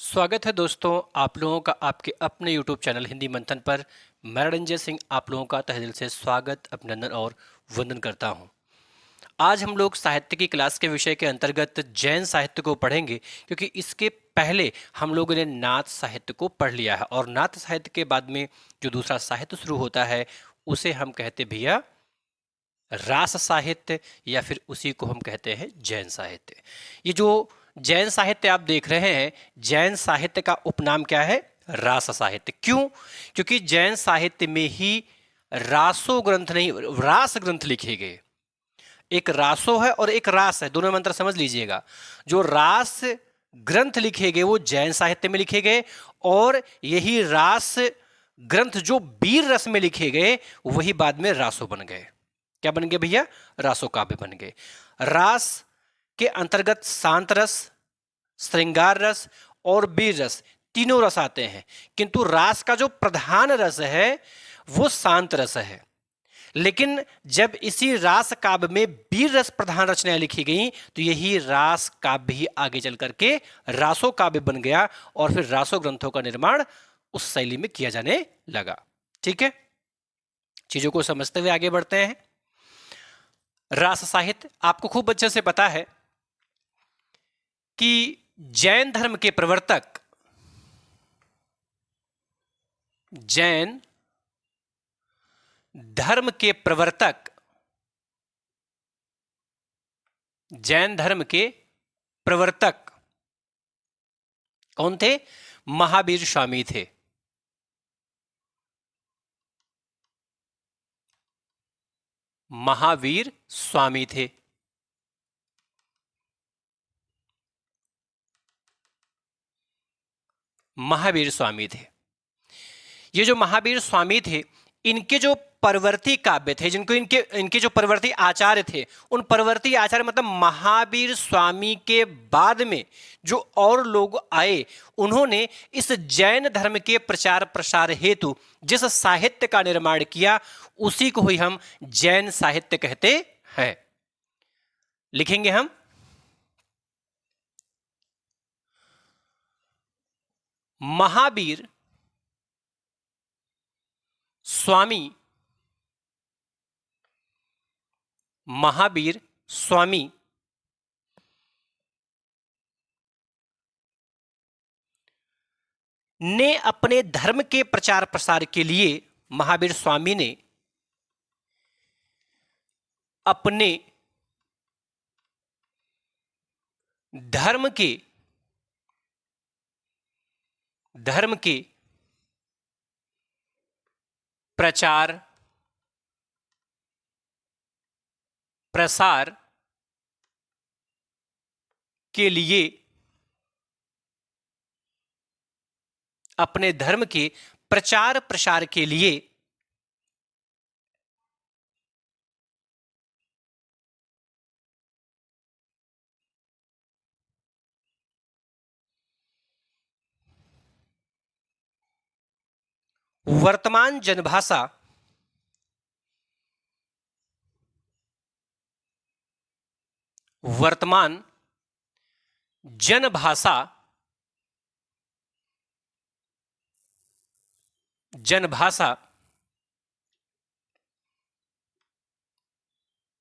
स्वागत है दोस्तों आप लोगों का आपके अपने YouTube चैनल हिंदी मंथन पर। मैं रंजय सिंह आप लोगों का तहे दिल से स्वागत, अभिनंदन और वंदन करता हूं। आज हम लोग साहित्य की क्लास के विषय के अंतर्गत जैन साहित्य को पढ़ेंगे, क्योंकि इसके पहले हम लोगों ने नाथ साहित्य को पढ़ लिया है और नाथ साहित्य के बाद में जो दूसरा साहित्य शुरू होता है उसे हम कहते भैया रास साहित्य, या फिर उसी को हम कहते हैं जैन साहित्य। ये जो जैन साहित्य आप देख रहे हैं, जैन साहित्य का उपनाम क्या है? रास साहित्य। क्यों? क्योंकि जैन साहित्य में ही रासो ग्रंथ नहीं, रास ग्रंथ लिखे गए। एक रासो है और एक रास है, दोनों में अंतर समझ लीजिएगा। जो रास ग्रंथ लिखे गए वो जैन साहित्य में लिखे गए, और यही रास ग्रंथ जो वीर रस में लिखे गए वही बाद में रासो बन गए। क्या बन गए भैया? रासो काव्य बन गए। रास के अंतर्गत शांत रस, श्रृंगार रस और वीर रस तीनों रस आते हैं, किंतु रास का जो प्रधान रस है वो शांत रस है। लेकिन जब इसी रास काव्य में वीर रस प्रधान रचनाएं लिखी गई तो यही रास काव्य ही आगे चल करके रासो काव्य बन गया, और फिर रासो ग्रंथों का निर्माण उस शैली में किया जाने लगा। ठीक है, चीजों को समझते हुए आगे बढ़ते हैं। रास साहित्य आपको खूब अच्छे से पता है कि जैन धर्म के प्रवर्तक, जैन धर्म के प्रवर्तक, जैन धर्म के प्रवर्तक कौन थे? महावीर स्वामी थे। महावीर स्वामी थे। महावीर स्वामी थे। ये जो महावीर स्वामी थे, इनके जो परवर्ती काव्य थे, जिनको इनके जो परवर्ती आचार्य थे, उन परवर्ती आचार्य मतलब महावीर स्वामी के बाद में जो और लोग आए, उन्होंने इस जैन धर्म के प्रचार प्रसार हेतु जिस साहित्य का निर्माण किया उसी को ही हम जैन साहित्य कहते हैं। लिखेंगे हम महावीर स्वामी, महावीर स्वामी ने अपने धर्म के प्रचार प्रसार के लिए, महावीर स्वामी ने अपने धर्म के प्रचार प्रसार के लिए, अपने धर्म के प्रचार प्रसार के लिए वर्तमान जनभाषा, वर्तमान जनभाषा, जनभाषा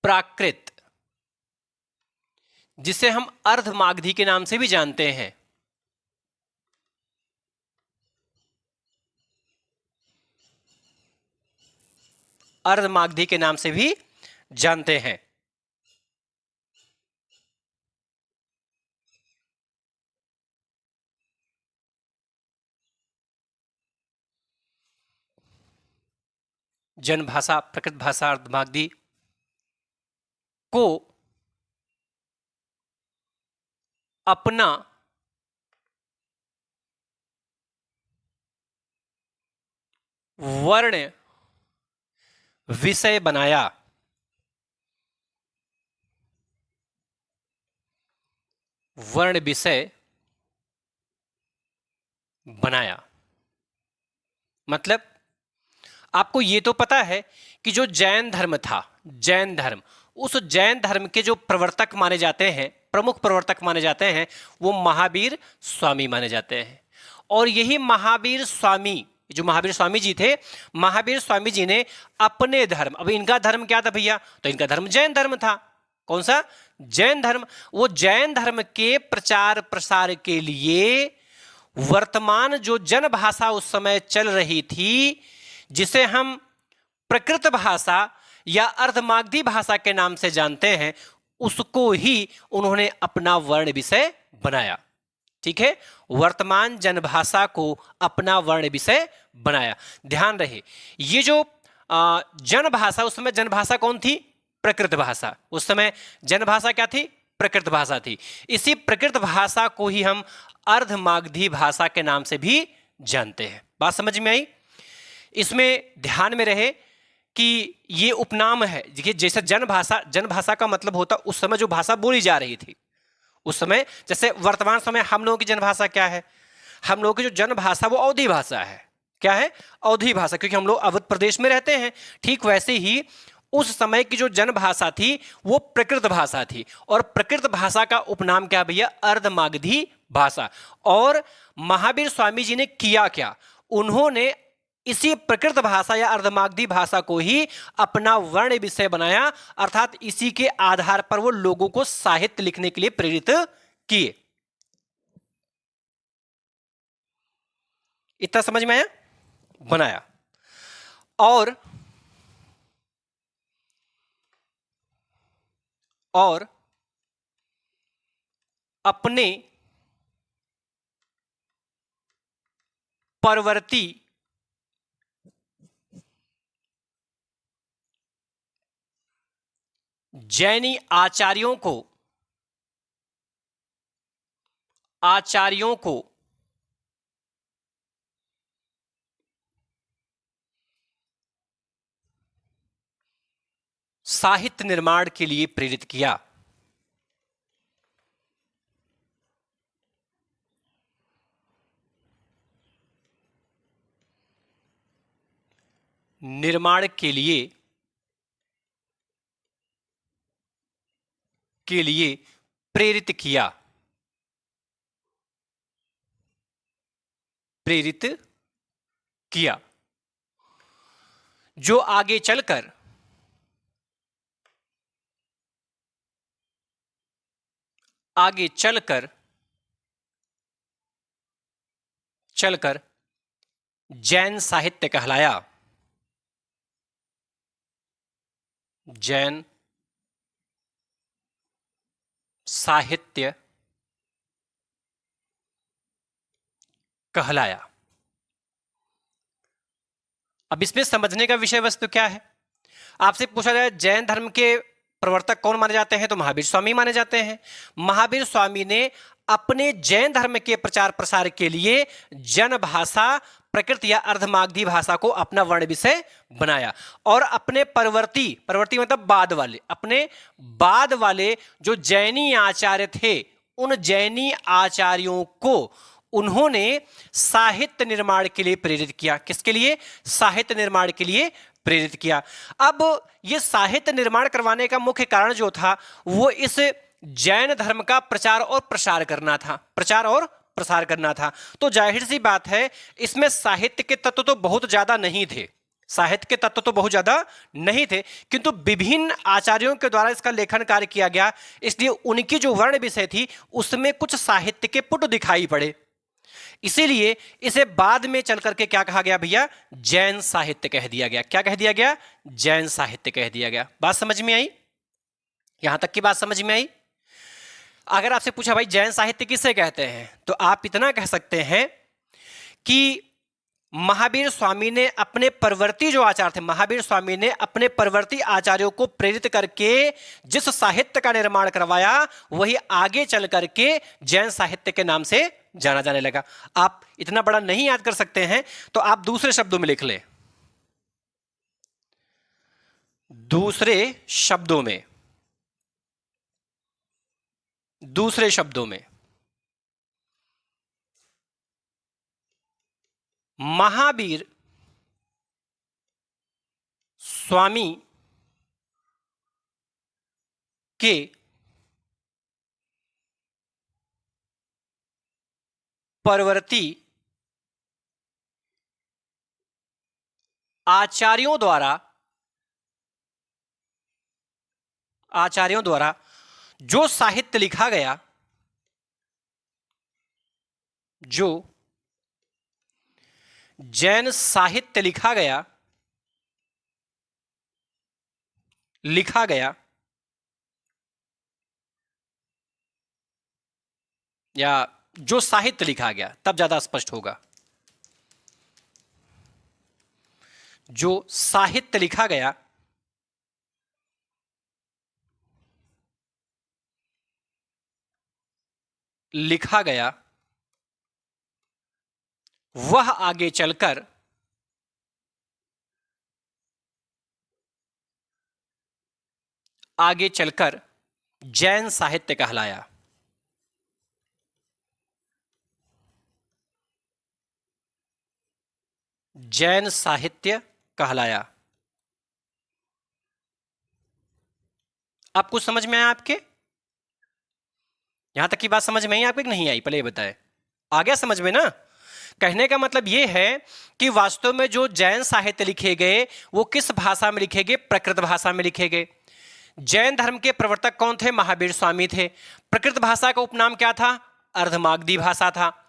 प्राकृत, जिसे हम अर्धमागधी के नाम से भी जानते हैं, अर्धमागधी के नाम से भी जानते हैं। जनभाषा, प्रकृत भाषा, अर्धमागधी को अपना वर्ण विषय बनाया, वर्ण विषय बनाया। मतलब आपको ये तो पता है कि जो जैन धर्म था, जैन धर्म, उस जैन धर्म के जो प्रवर्तक माने जाते हैं, प्रमुख प्रवर्तक माने जाते हैं वो महावीर स्वामी माने जाते हैं। और यही महावीर स्वामी, जो महावीर स्वामी जी थे, महावीर स्वामी जी ने अपने धर्म, अब इनका धर्म क्या था भैया, तो इनका धर्म जैन धर्म था। कौन सा? जैन धर्म। वो जैन धर्म के प्रचार प्रसार के लिए वर्तमान जो जन भाषा उस समय चल रही थी, जिसे हम प्रकृत भाषा या अर्धमागधी भाषा के नाम से जानते हैं, उसको ही उन्होंने अपना वर्ण विषय बनाया। ठीक है, वर्तमान जनभाषा को अपना वर्ण विषय बनाया। ध्यान रहे, ये जो जनभाषा, उस समय जनभाषा कौन थी? प्रकृत भाषा। उस समय जनभाषा क्या थी? प्रकृत भाषा थी। इसी प्रकृत भाषा को ही हम अर्धमागधी भाषा के नाम से भी जानते हैं। बात समझ में आई? इसमें ध्यान में रहे कि ये उपनाम है। जैसे जनभाषा का मतलब होता उस समय जो भाषा बोली जा रही थी उस समय, जैसे वर्तमान समय हम लोगों की जनभाषा क्या है? हम लोगों की जो जनभाषा वो अवधी भाषा है। क्या है? अवधी भाषा, क्योंकि हम लोग अवध प्रदेश में रहते हैं। ठीक वैसे ही उस समय की जो जनभाषा थी वो प्रकृत भाषा थी, और प्रकृत भाषा का उपनाम क्या भैया? अर्धमागधी भाषा। और महावीर स्वामी जी ने किया क्या? उन्होंने इसी प्रकृत भाषा या अर्धमागधी भाषा को ही अपना वर्ण विषय बनाया, अर्थात इसी के आधार पर वो लोगों को साहित्य लिखने के लिए प्रेरित किए। इतना समझ में आया? बनाया। और अपने परवर्ती जैनी आचार्यों को साहित्य निर्माण के लिए प्रेरित किया। निर्माण के लिए प्रेरित किया, जो आगे चलकर जैन साहित्य कहलाया। जैन साहित्य कहलाया। अब इसमें समझने का विषय वस्तु क्या है? आपसे पूछा जाए जैन धर्म के प्रवर्तक कौन माने जाते हैं, तो महावीर स्वामी माने जाते हैं। महावीर स्वामी ने अपने जैन धर्म के प्रचार प्रसार के लिए जन भाषा, प्रकृत या अर्धमागधी भाषा को अपना वर्ण विषय बनाया, और अपने परवर्ती मतलब बाद वाले जो जैनी आचार्य थे, उन जैनी आचार्यों को उन्होंने साहित्य निर्माण के लिए प्रेरित किया। किसके लिए? साहित्य निर्माण के लिए प्रेरित किया। अब ये साहित्य निर्माण करवाने का मुख्य कारण जो था वो इस जैन धर्म का प्रचार और प्रसार करना था। तो जाहिर सी बात है इसमें साहित्य के तत्व तो बहुत ज्यादा नहीं थे, किंतु विभिन्न आचार्यों के द्वारा इसका लेखन कार्य किया गया, इसलिए उनकी जो वर्ण विषय थी उसमें कुछ साहित्य के पुट दिखाई पड़े। इसीलिए इसे बाद में चल करके क्या कहा गया भैया? जैन साहित्य कह दिया गया। क्या कह दिया गया? जैन साहित्य कह दिया गया। बात समझ में आई? यहां तक की बात समझ में आई? अगर आपसे पूछा भाई जैन साहित्य किसे कहते हैं, तो आप इतना कह सकते हैं कि महावीर स्वामी ने अपने परवर्ती जो आचार्य थे, महावीर स्वामी ने अपने परवर्ती आचार्यों को प्रेरित करके जिस साहित्य का निर्माण करवाया वही आगे चल करके जैन साहित्य के नाम से जाना जाने लगा। आप इतना बड़ा नहीं याद कर सकते हैं तो आप दूसरे शब्दों में लिख लें। दूसरे शब्दों में महावीर स्वामी के परवर्ती आचार्यों द्वारा जो साहित्य लिखा गया, जो जैन साहित्य लिखा गया या जो साहित्य लिखा गया, तब ज्यादा स्पष्ट होगा। जो साहित्य लिखा गया वह आगे चलकर जैन साहित्य कहलाया। जैन साहित्य कहलाया। आप कुछ समझ में आया आपके? यहां तक की बात समझ में आई आपको कि नहीं आई? पहले ये बताएं। आ गया समझ में ना? कहने का मतलब ये है कि वास्तव में जो जैन साहित्य लिखे गए वो किस भाषा में लिखे गए? प्रकृत भाषा में लिखे गए। जैन धर्म के प्रवर्तक कौन थे? महावीर स्वामी थे। प्रकृत भाषा का उपनाम क्या था? अर्धमागधी भाषा था।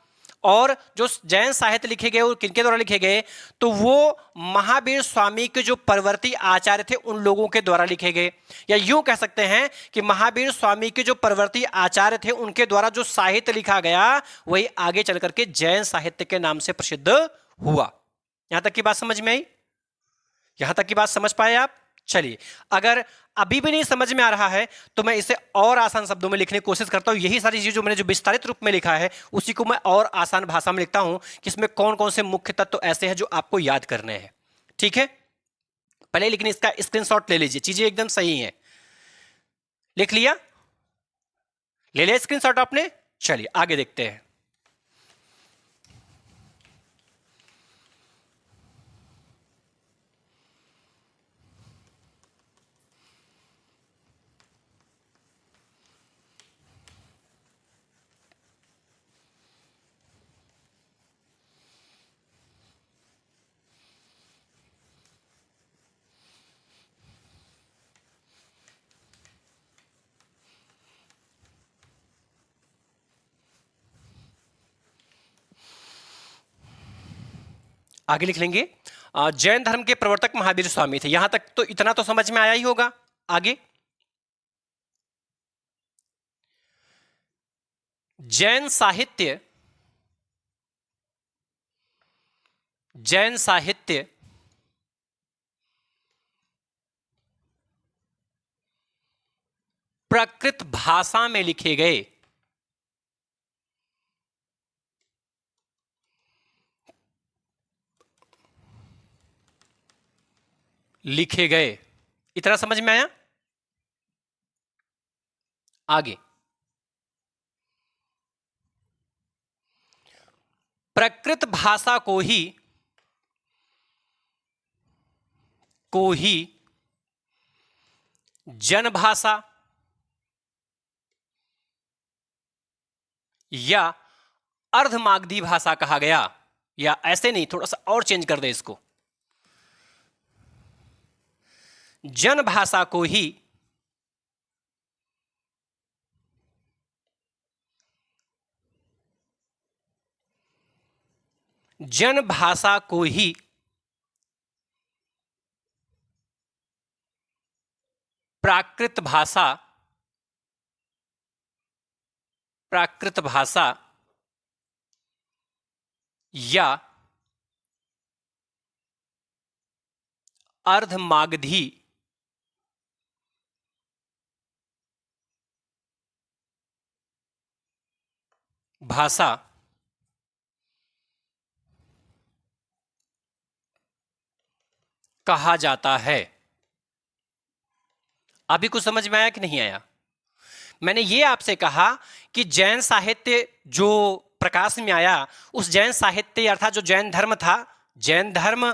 और जो जैन साहित्य लिखे गए वो किनके द्वारा लिखे गए? तो वो महावीर स्वामी के जो परवर्ती आचार्य थे उन लोगों के द्वारा लिखे गए। या यूं कह सकते हैं कि महावीर स्वामी के जो परवर्ती आचार्य थे उनके द्वारा जो साहित्य लिखा गया वही आगे चल करके जैन साहित्य के नाम से प्रसिद्ध हुआ। यहां तक की बात समझ में आई? यहां तक की बात समझ पाए आप? चलिए, अगर अभी भी नहीं समझ में आ रहा है तो मैं इसे और आसान शब्दों में लिखने की कोशिश करता हूं। यही सारी चीजें जो मैंने जो विस्तारित रूप में लिखा है उसी को मैं और आसान भाषा में लिखता हूं कि इसमें कौन कौन से मुख्य तत्व ऐसे हैं जो आपको याद करने हैं। ठीक है, पहले लेकिन इसका स्क्रीनशॉट ले लीजिए, चीजें एकदम सही हैं। लिख लिया? ले लिया स्क्रीनशॉट आपने? चलिए आगे देखते हैं। आगे लिख लेंगे जैन धर्म के प्रवर्तक महावीर स्वामी थे। यहां तक तो इतना तो समझ में आया ही होगा। आगे, जैन साहित्य प्राकृत भाषा में लिखे गए। इतना समझ में आया? आगे, प्राकृत भाषा को ही जनभाषा या अर्धमागधी भाषा कहा गया। या ऐसे नहीं, थोड़ा सा और चेंज कर दे इसको, जन भाषा को ही प्राकृत भाषा या अर्धमागधी भाषा कहा जाता है। अभी कुछ समझ में आया कि नहीं आया? मैंने ये आपसे कहा कि जैन साहित्य जो प्रकाश में आया उस जैन साहित्य अर्थात जो जैन धर्म था, जैन धर्म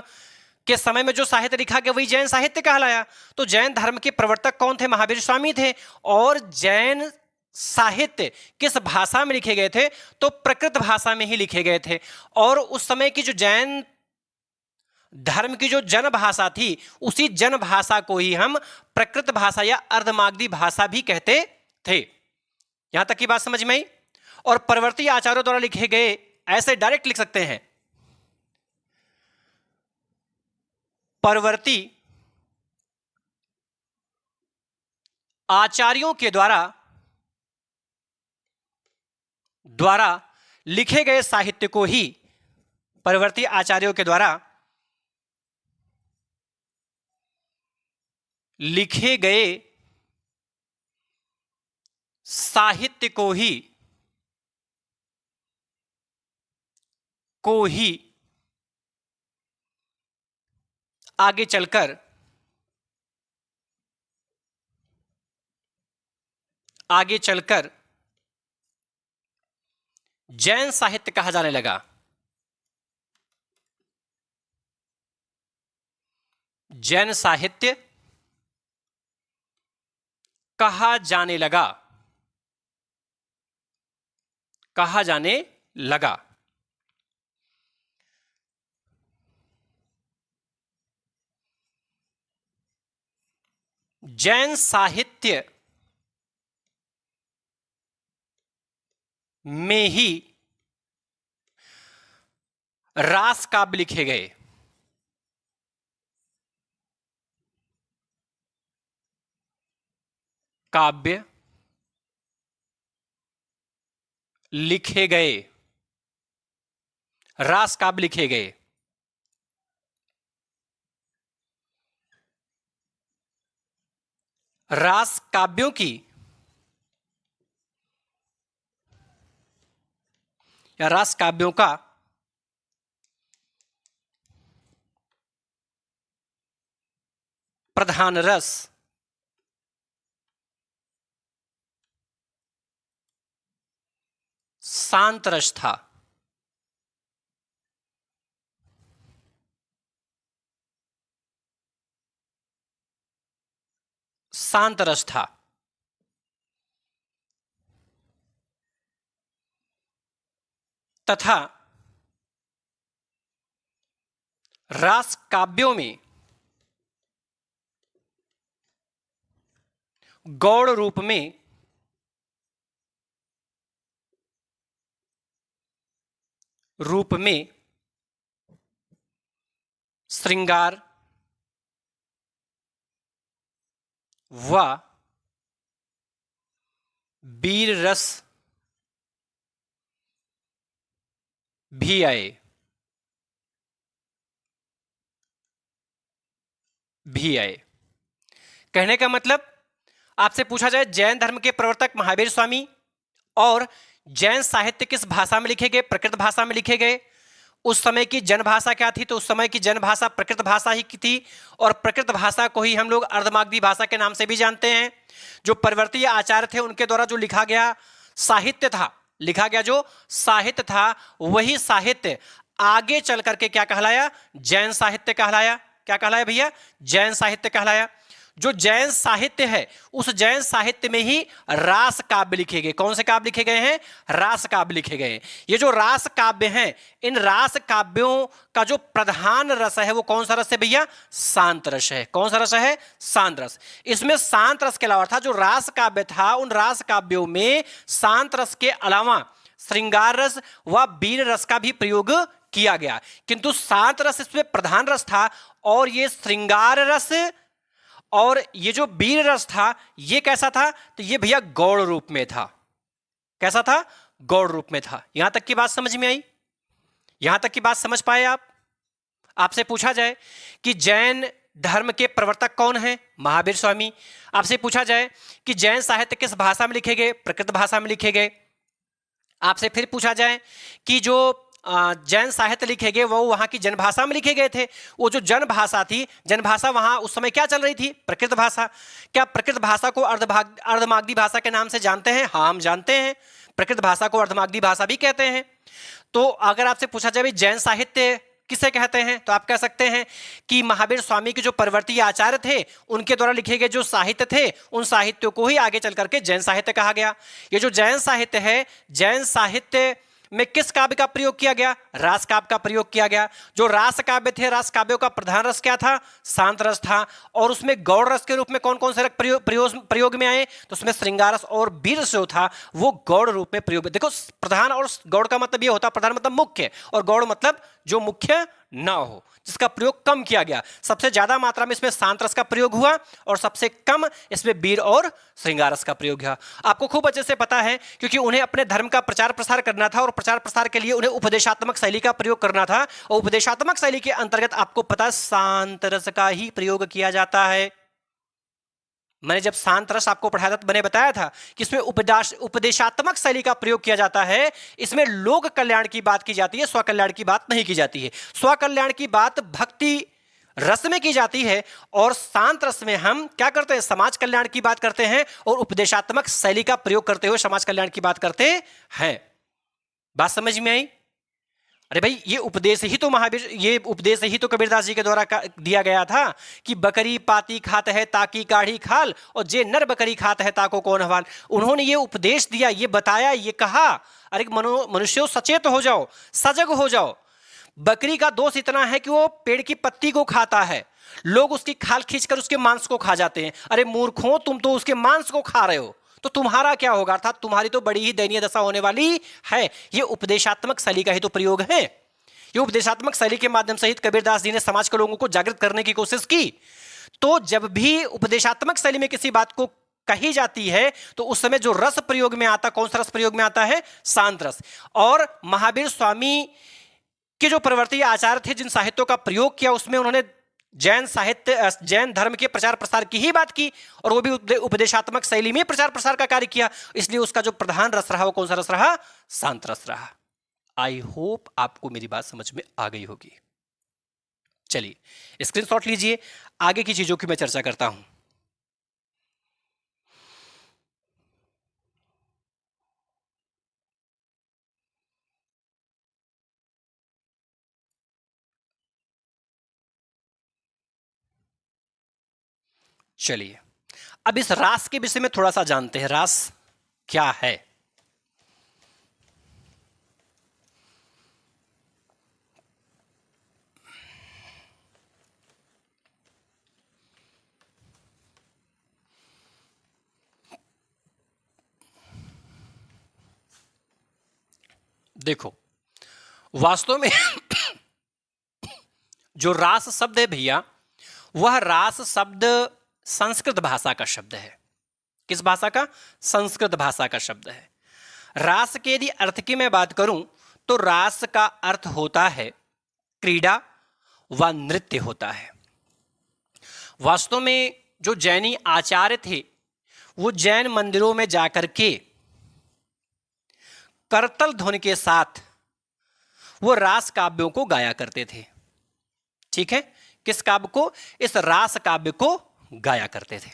के समय में जो साहित्य लिखा गया वही जैन साहित्य कहलाया। तो जैन धर्म के प्रवर्तक कौन थे? महावीर स्वामी थे। और जैन साहित्य किस भाषा में लिखे गए थे? तो प्रकृत भाषा में ही लिखे गए थे। और उस समय की जो जैन धर्म की जो जन भाषा थी, उसी जन भाषा को ही हम प्रकृत भाषा या अर्धमागधी भाषा भी कहते थे। यहां तक की बात समझ में आई। और परवर्ती आचार्यों द्वारा लिखे गए, ऐसे डायरेक्ट लिख सकते हैं, परवर्ती आचार्यों के द्वारा लिखे गए साहित्य को ही, परवर्ती आचार्यों के द्वारा लिखे गए साहित्य को ही आगे चलकर जैन साहित्य कहा जाने लगा। जैन साहित्य कहा जाने लगा। जैन साहित्य में ही रास काव्य लिखे गए। काव्य लिखे गए, रास काव्य लिखे गए। रास काव्यों की या रास काव्यों का प्रधान रस शांत रस था। शांत रस था। तथा रास काव्यों में गौड़ रूप में श्रृंगार व वीर रस भी आए। कहने का मतलब, आपसे पूछा जाए जैन धर्म के प्रवर्तक महावीर स्वामी और जैन साहित्य किस भाषा में लिखे गए? प्रकृत भाषा में लिखे गए। उस समय की जन भाषा क्या थी? तो उस समय की जन भाषा प्रकृत भाषा ही की थी। और प्रकृत भाषा को ही हम लोग अर्धमागधी भाषा के नाम से भी जानते हैं। जो परवर्तीय आचार्य थे उनके द्वारा जो लिखा गया साहित्य था, वही साहित्य आगे चल करके क्या कहलाया? जैन साहित्य कहलाया। क्या कहलाया भैया? जैन साहित्य कहलाया। जो जैन साहित्य है, उस जैन साहित्य में ही रास काव्य लिखे गए। कौन से काव्य लिखे गए हैं? रास काव्य लिखे गए। ये जो रास काव्य हैं, इन रास काव्यों का जो प्रधान रस है वो कौन सा रस है भैया? शांत रस है। कौन सा रस है? शांत रस। इसमें शांत रस के अलावा था जो रास काव्य था, उन रास काव्यों में शांत रस के अलावा श्रृंगार रस व वीर रस का भी प्रयोग किया गया। किंतु शांत रस इसमें प्रधान रस था और ये श्रृंगार रस और ये जो वीर रस था, ये कैसा था? तो ये भैया गौड़ रूप में था। कैसा था? गौड़ रूप में था। यहां तक की बात समझ में आई? यहां तक की बात समझ पाए आप? आपसे पूछा जाए कि जैन धर्म के प्रवर्तक कौन हैं? महावीर स्वामी। आपसे पूछा जाए कि जैन साहित्य किस भाषा में लिखे गए? प्रकृत भाषा में लिखे गए। आपसे फिर पूछा जाए कि जो जैन साहित्य लिखे गए वो वहां की जनभाषा में लिखे गए थे। वो जो जनभाषा थी, जनभाषा वहां उस समय क्या चल रही थी? प्रकृत भाषा। क्या प्रकृत भाषा को अर्धमागधी भाषा के नाम से जानते हैं? हाँ, हम जानते हैं। प्रकृत भाषा को अर्धमागधी भाषा भी कहते हैं। तो अगर आपसे पूछा जाए जैन साहित्य किसे कहते हैं? तो आप कह सकते हैं कि महावीर स्वामी के जो परवर्ती आचार्य थे उनके द्वारा लिखे गए जो साहित्य थे उन साहित्यों को ही आगे चल करके जैन साहित्य कहा गया। ये जो जैन साहित्य है, जैन साहित्य में किस काव्य का प्रयोग किया गया? रास काव्य का प्रयोग किया गया। जो रास काव्य थे, रास काव्यों का प्रधान रस क्या था? शांत रस था। और उसमें गौड़ रस के रूप में कौन कौन से रस प्रयोग में आए? तो उसमें श्रृंगार रस और वीर रस जो था वो गौड़ रूप में प्रयोग। देखो, प्रधान और गौड़ का मतलब ये होता, प्रधान मतलब मुख्य और गौड़ मतलब जो मुख्य ना हो, जिसका प्रयोग कम किया गया। सबसे ज्यादा मात्रा में इसमें शांत रस का प्रयोग हुआ और सबसे कम इसमें वीर और श्रृंगार रस का प्रयोग हुआ। आपको खूब अच्छे से पता है, क्योंकि उन्हें अपने धर्म का प्रचार प्रसार करना था और प्रचार प्रसार के लिए उन्हें उपदेशात्मक शैली का प्रयोग करना था। और उपदेशात्मक शैली के अंतर्गत आपको पता है शांत रस का ही प्रयोग किया जाता है। मैंने जब शांत रस आपको पढ़ाया था तो मैंने बताया था कि इसमें उपदेशात्मक शैली का प्रयोग किया जाता है। इसमें लोक कल्याण की बात की जाती है, स्व कल्याण की बात नहीं की जाती है। स्व कल्याण की बात भक्ति रस में की जाती है और शांत रस में हम क्या करते हैं? समाज कल्याण की बात करते हैं और उपदेशात्मक शैली का प्रयोग करते हुए समाज कल्याण की बात करते हैं। बात समझ में आई? अरे भाई, ये उपदेश ही तो कबीरदास जी के द्वारा दिया गया था कि बकरी पाती खात है ताकि काढ़ी खाल और जे नर बकरी खात है ताको कौन हवाल। उन्होंने ये उपदेश दिया, ये बताया, ये कहा, अरे मनुष्यों सचेत हो जाओ, सजग हो जाओ। बकरी का दोष इतना है कि वो पेड़ की पत्ती को खाता है, लोग उसकी खाल खींचकर उसके मांस को खा जाते हैं। अरे मूर्खों, तुम तो उसके मांस को खा रहे हो, तो तुम्हारा क्या होगा? अर्थात तुम्हारी तो बड़ी ही दयनीय दशा होने वाली है। ये उपदेशात्मक शैली का ही तो प्रयोग है। ये उपदेशात्मक शैली के माध्यम से ही कबीरदास जी ने समाज के लोगों को जागृत करने की कोशिश की। तो जब भी उपदेशात्मक शैली में किसी बात को कही जाती है तो उस समय जो रस प्रयोग में आता, कौन सा रस प्रयोग में आता है? शांत रस। और महावीर स्वामी के जो प्रवर्ती आचार्य थे, जिन साहित्यों का प्रयोग किया, उसमें उन्होंने जैन साहित्य, जैन धर्म के प्रचार प्रसार की ही बात की और वो भी उपदेशात्मक शैली में प्रचार प्रसार का कार्य किया। इसलिए उसका जो प्रधान रस रहा वो कौन सा रस रहा? शांत रस रहा। आई होप आपको मेरी बात समझ में आ गई होगी। चलिए स्क्रीनशॉट लीजिए, आगे की चीजों की मैं चर्चा करता हूं। चलिए अब इस रास के विषय में थोड़ा सा जानते हैं। रास क्या है? देखो, वास्तव में जो रास शब्द है भैया, वह रास शब्द संस्कृत भाषा का शब्द है। किस भाषा का? संस्कृत भाषा का शब्द है। रास के यदि अर्थ की मैं बात करूं तो रास का अर्थ होता है क्रीड़ा व नृत्य होता है। वास्तव में जो जैनी आचार्य थे वो जैन मंदिरों में जाकर के करतल ध्वनि के साथ वो रास काव्यों को गाया करते थे। ठीक है, किस काव्य को? इस रास काव्य को गाया करते थे।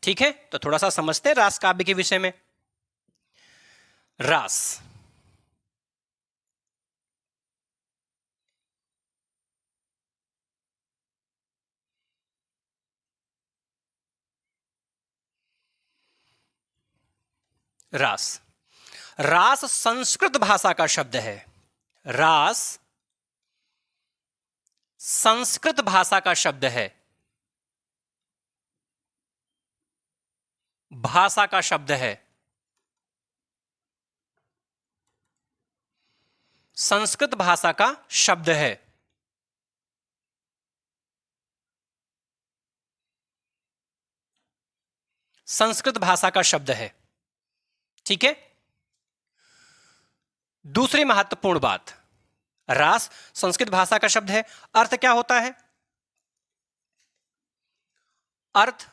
ठीक है, तो थोड़ा सा समझते हैं रास काव्य के विषय में। रास रास रास संस्कृत भाषा का शब्द है। रास संस्कृत भाषा का शब्द है, भाषा का शब्द है। संस्कृत भाषा का शब्द है। संस्कृत भाषा का शब्द है। ठीक है, दूसरी महत्वपूर्ण बात, रास संस्कृत भाषा का शब्द है। अर्थ क्या होता है? अर्थ,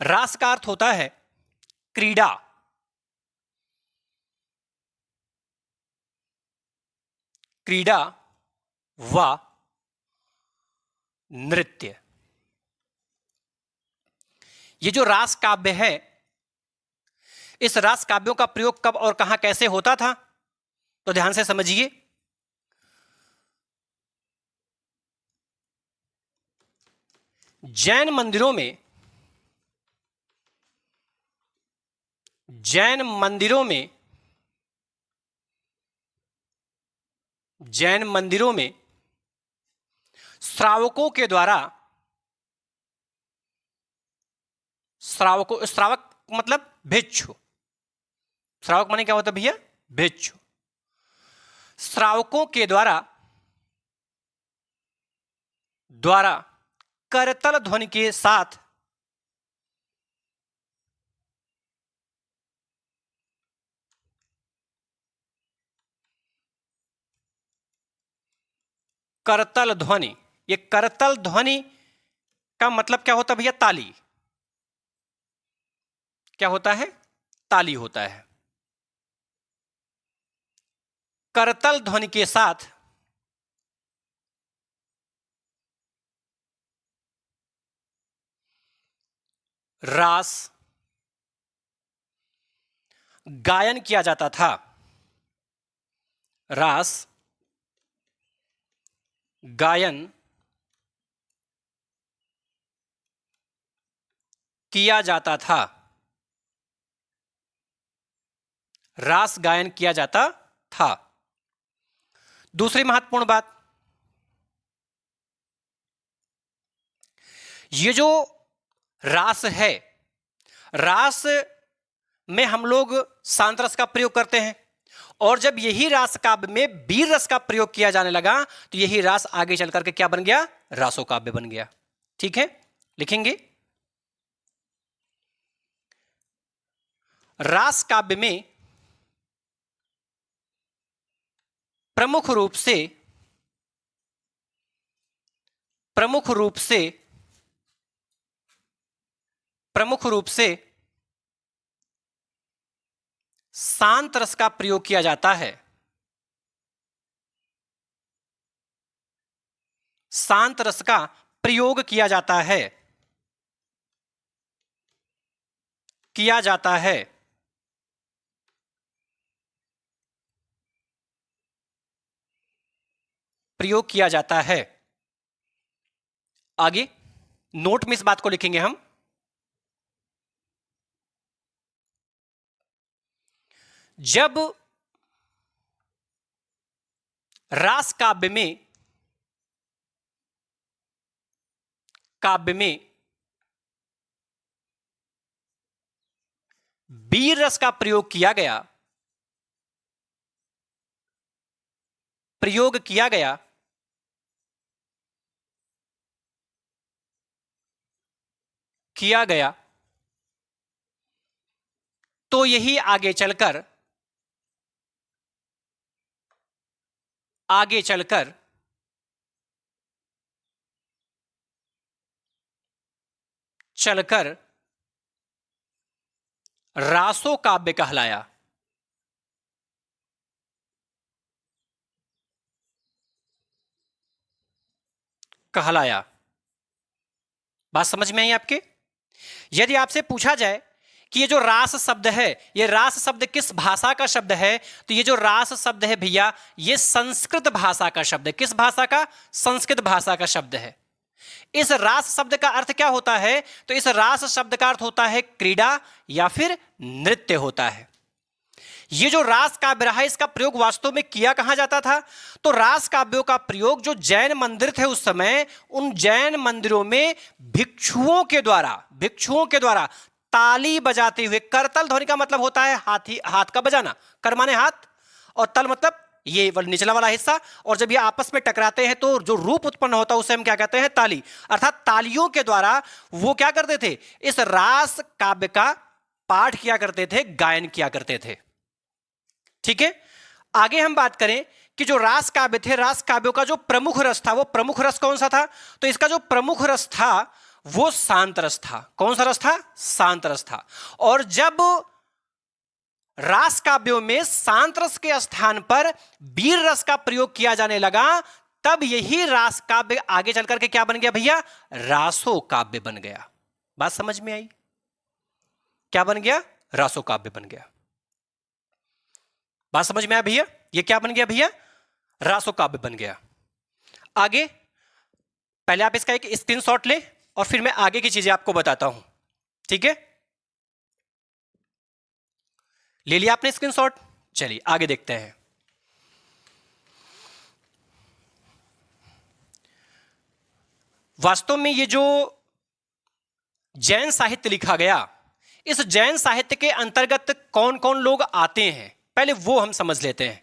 रास का अर्थ होता है क्रीड़ा, क्रीड़ा व नृत्य। ये जो रास काव्य है, इस रास काव्यों का प्रयोग कब और कहां कैसे होता था? तो ध्यान से समझिए। जैन मंदिरों में जैन मंदिरों में जैन मंदिरों में श्रावकों के द्वारा, श्रावक मतलब भिक्षु, श्रावक माने क्या होता है भैया? भिक्षु। श्रावकों के द्वारा करतल ध्वनि के साथ करतल ध्वनि, ये करतल ध्वनि का मतलब क्या होता है भैया? ताली। क्या होता है? ताली होता है। करतल ध्वनि के साथ रास गायन किया जाता था। रास गायन किया जाता था। रास गायन किया जाता था। दूसरी महत्वपूर्ण बात, ये जो रास है, रास में हम लोग शांत रस का प्रयोग करते हैं, और जब यही रास काव्य में वीर रस का प्रयोग किया जाने लगा तो यही रास आगे चल करके क्या बन गया? रासो काव्य बन गया। ठीक है, लिखेंगे। रास काव्य में प्रमुख रूप से शांत रस का प्रयोग किया जाता है। शांत रस का प्रयोग किया जाता है। प्रयोग किया जाता है। आगे नोट में इस बात को लिखेंगे हम। जब रास काव्य में वीर रस का प्रयोग किया गया तो यही आगे चलकर रासो काव्य कहलाया। बात समझ में आई आपके? यदि आपसे पूछा जाए कि ये जो रास शब्द है, ये रास शब्द किस भाषा का शब्द है, तो ये जो रास शब्द है भैया, ये संस्कृत भाषा का शब्द है। किस भाषा का? संस्कृत भाषा का शब्द है। इस रास शब्द का अर्थ क्या होता है? तो इस रास शब्द का अर्थ होता है क्रीड़ा या फिर नृत्य होता है। ये जो रास काव्य रहा, इसका प्रयोग वास्तव में किया कहां जाता था? तो रास काव्यों का प्रयोग जो जैन मंदिर थे उस समय, उन जैन मंदिरों में भिक्षुओं के द्वारा ताली बजाते हुए, करतल ध्वनि का मतलब होता है हाथ का बजाना, कर माने हाथ, और तल मतलब ये निचला वाला हिस्सा, और जब ये आपस में टकराते हैं तो जो रूप उत्पन्न होता है उसे हम क्या कहते हैं? ताली। अर्थात तालियों के द्वारा वो क्या करते थे? इस रास काव्य का पाठ किया करते थे, गायन किया करते थे। ठीक है, आगे हम बात करें कि जो रास काव्य थे, रास काव्यों का जो प्रमुख रस था, वो प्रमुख रस कौन सा था? तो इसका जो प्रमुख रस था वो शांत रस था। कौन सा रस था? शांत रस था। और जब रास काव्यों में शांत रस के स्थान पर वीर रस का प्रयोग किया जाने लगा, तब यही रास काव्य आगे चल करके क्या बन गया भैया? रासो काव्य बन गया। बात समझ में आई? क्या बन गया? रासो काव्य बन गया। बात समझ में आया भैया? ये क्या बन गया भैया? रासो काव्य बन गया। आगे पहले आप इसका एक स्क्रीनशॉट ले, और फिर मैं आगे की चीजें आपको बताता हूं। ठीक है, ले लिया आपने स्क्रीनशॉट? चलिए आगे देखते हैं। वास्तव में ये जो जैन साहित्य लिखा गया, इस जैन साहित्य के अंतर्गत कौन कौन लोग आते हैं, पहले वो हम समझ लेते हैं।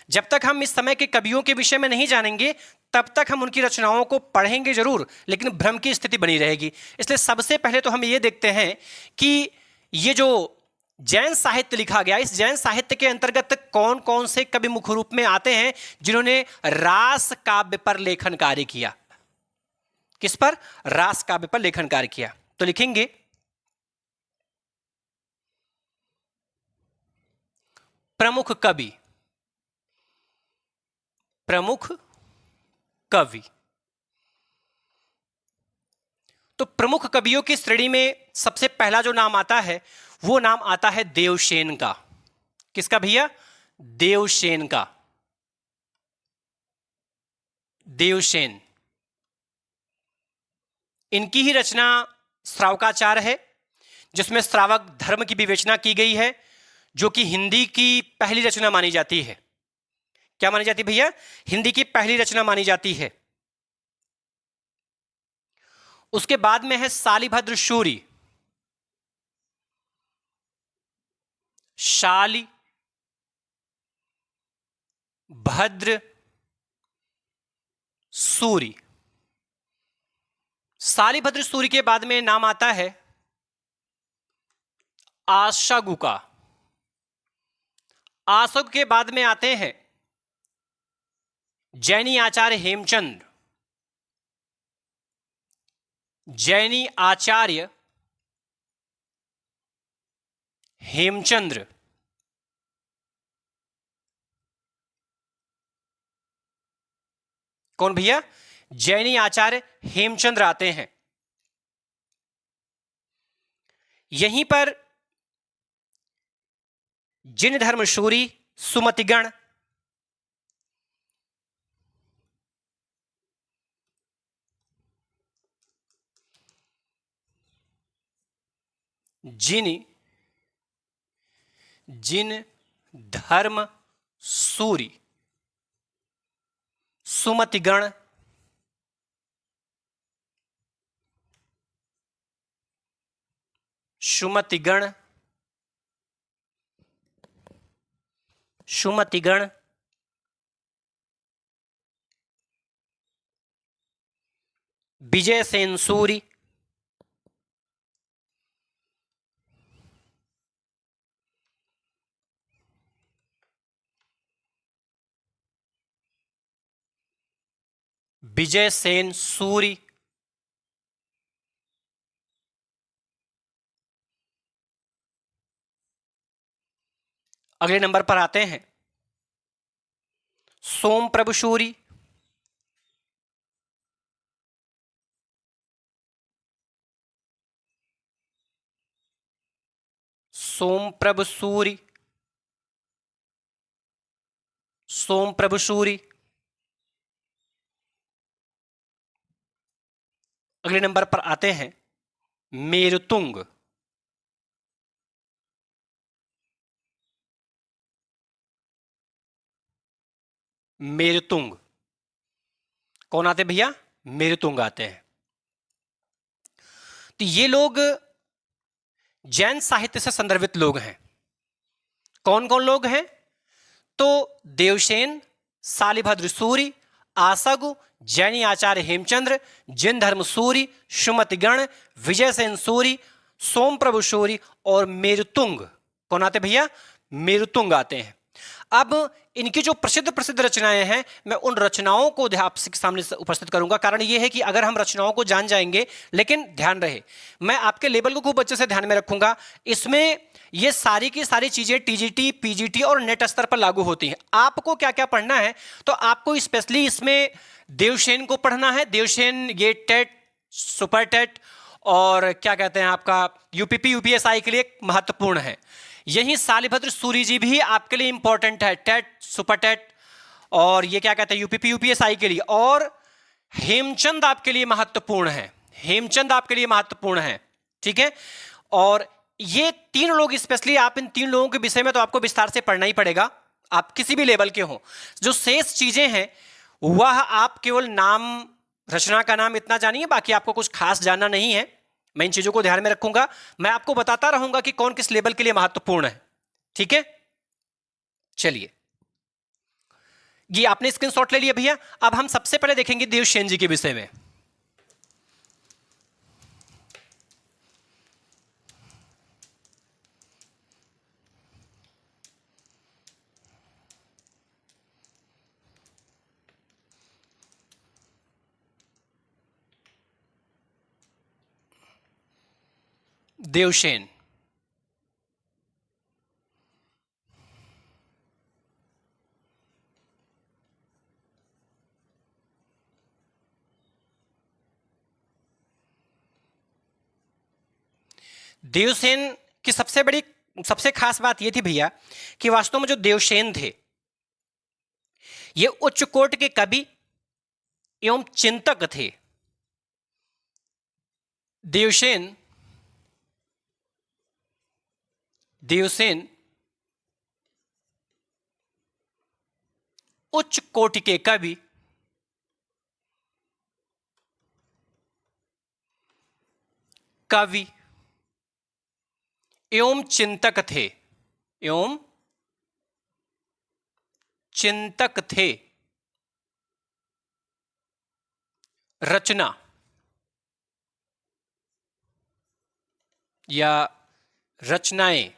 जब तक हम इस समय के कवियों के विषय में नहीं जानेंगे तब तक हम उनकी रचनाओं को पढ़ेंगे जरूर, लेकिन भ्रम की स्थिति बनी रहेगी। इसलिए सबसे पहले तो हम ये देखते हैं कि ये जो जैन साहित्य लिखा गया, इस जैन साहित्य के अंतर्गत कौन कौन से कवि मुख्य रूप में आते हैं जिन्होंने रास काव्य पर लेखन कार्य किया। किस पर? रास काव्य पर लेखन कार्य किया। तो लिखेंगे प्रमुख कवि, प्रमुख कवि। तो प्रमुख कवियों की श्रेणी में सबसे पहला जो नाम आता है वो नाम आता है देवसेन का। किसका भैया? देवसेन का। देवसेन, इनकी ही रचना श्रावकाचार है, जिसमें श्रावक धर्म की विवेचना की गई है, जो कि हिंदी की पहली रचना मानी जाती है। क्या मानी जाती है भैया? हिंदी की पहली रचना मानी जाती है। उसके बाद में है शालिभद्र सूरि। शाली भद्र सूरि। शालिभद्र सूरि के बाद में नाम आता है आशगु का। आशगु के बाद में आते हैं जैनी आचार्य हेमचंद्र। जैनी आचार्य हेमचंद्र। कौन भैया? जैनी आचार्य हेमचंद्र आते हैं। यहीं पर जिन धर्मसूरी, सुमतिगण, जिन धर्म सूरी, सुमतिगण, सुमतिगण, सुमतिगण, विजयसेन सूरि, विजयसेन सूरि, अगले नंबर पर आते हैं सोमप्रभु सूरि, सोमप्रभु सूरि, सोमप्रभु सूरि। अगले नंबर पर आते हैं मेरुतुंग। मेरुतुंग कौन आते भैया? मेरुतुंग आते हैं। तो ये लोग जैन साहित्य से संदर्भित लोग हैं। कौन कौन लोग हैं? तो देवसेन, शालिभद्र सूरि, आशगु, जैनी आचार्य हेमचंद्र, जिन धर्म सूरि, सुमतिगण, विजयसेन सूरि, सोमप्रभु सूरि और मेरुतुंग। कौन आते भैया? मेरुतुंग आते हैं। अब इनकी जो प्रसिद्ध प्रसिद्ध रचनाएं हैं, मैं उन रचनाओं को आपके सामने उपस्थित करूंगा। कारण यह है कि अगर हम रचनाओं को जान जाएंगे, लेकिन ध्यान रहे मैं आपके लेवल को खूब अच्छे से ध्यान में रखूंगा, इसमें ये सारी की सारी चीजें टीजीटी, पीजीटी और नेट स्तर पर लागू होती हैं। आपको क्या क्या पढ़ना है? तो आपको स्पेशली इसमें देवसेन को पढ़ना है। देवसेन ये टेट, सुपर टेट और क्या कहते हैं आपका यूपीपी, यूपीएसआई के लिए महत्वपूर्ण है। यही शालिभद्र सूरि जी भी आपके लिए इंपॉर्टेंट है, टेट, सुपर टेट और ये क्या कहते हैं यूपीपी, यूपीएसआई के लिए। और हेमचंद आपके लिए महत्वपूर्ण है। हेमचंद आपके लिए महत्वपूर्ण है, ठीक है। और ये तीन लोग स्पेशली, आप इन तीन लोगों के विषय में तो आपको विस्तार से पढ़ना ही पड़ेगा, आप किसी भी लेवल के हो। जो शेष चीजें हैं वह आप केवल नाम, रचना का नाम इतना जानिए, बाकी आपको कुछ खास जानना नहीं है। मैं इन चीजों को ध्यान में रखूंगा, मैं आपको बताता रहूंगा कि कौन किस लेवल के लिए महत्वपूर्ण है, ठीक है। चलिए, ये आपने स्क्रीनशॉट ले लिया भैया। अब हम सबसे पहले देखेंगे देवसेन जी के विषय में। देवसेन, देवसेन की सबसे खास बात यह थी भैया कि वास्तव में जो देवसेन थे ये उच्च कोटि के कवि एवं चिंतक थे। देवसेन उच्च कोटि के कवि एवं चिंतक थे। रचना या रचनाएं,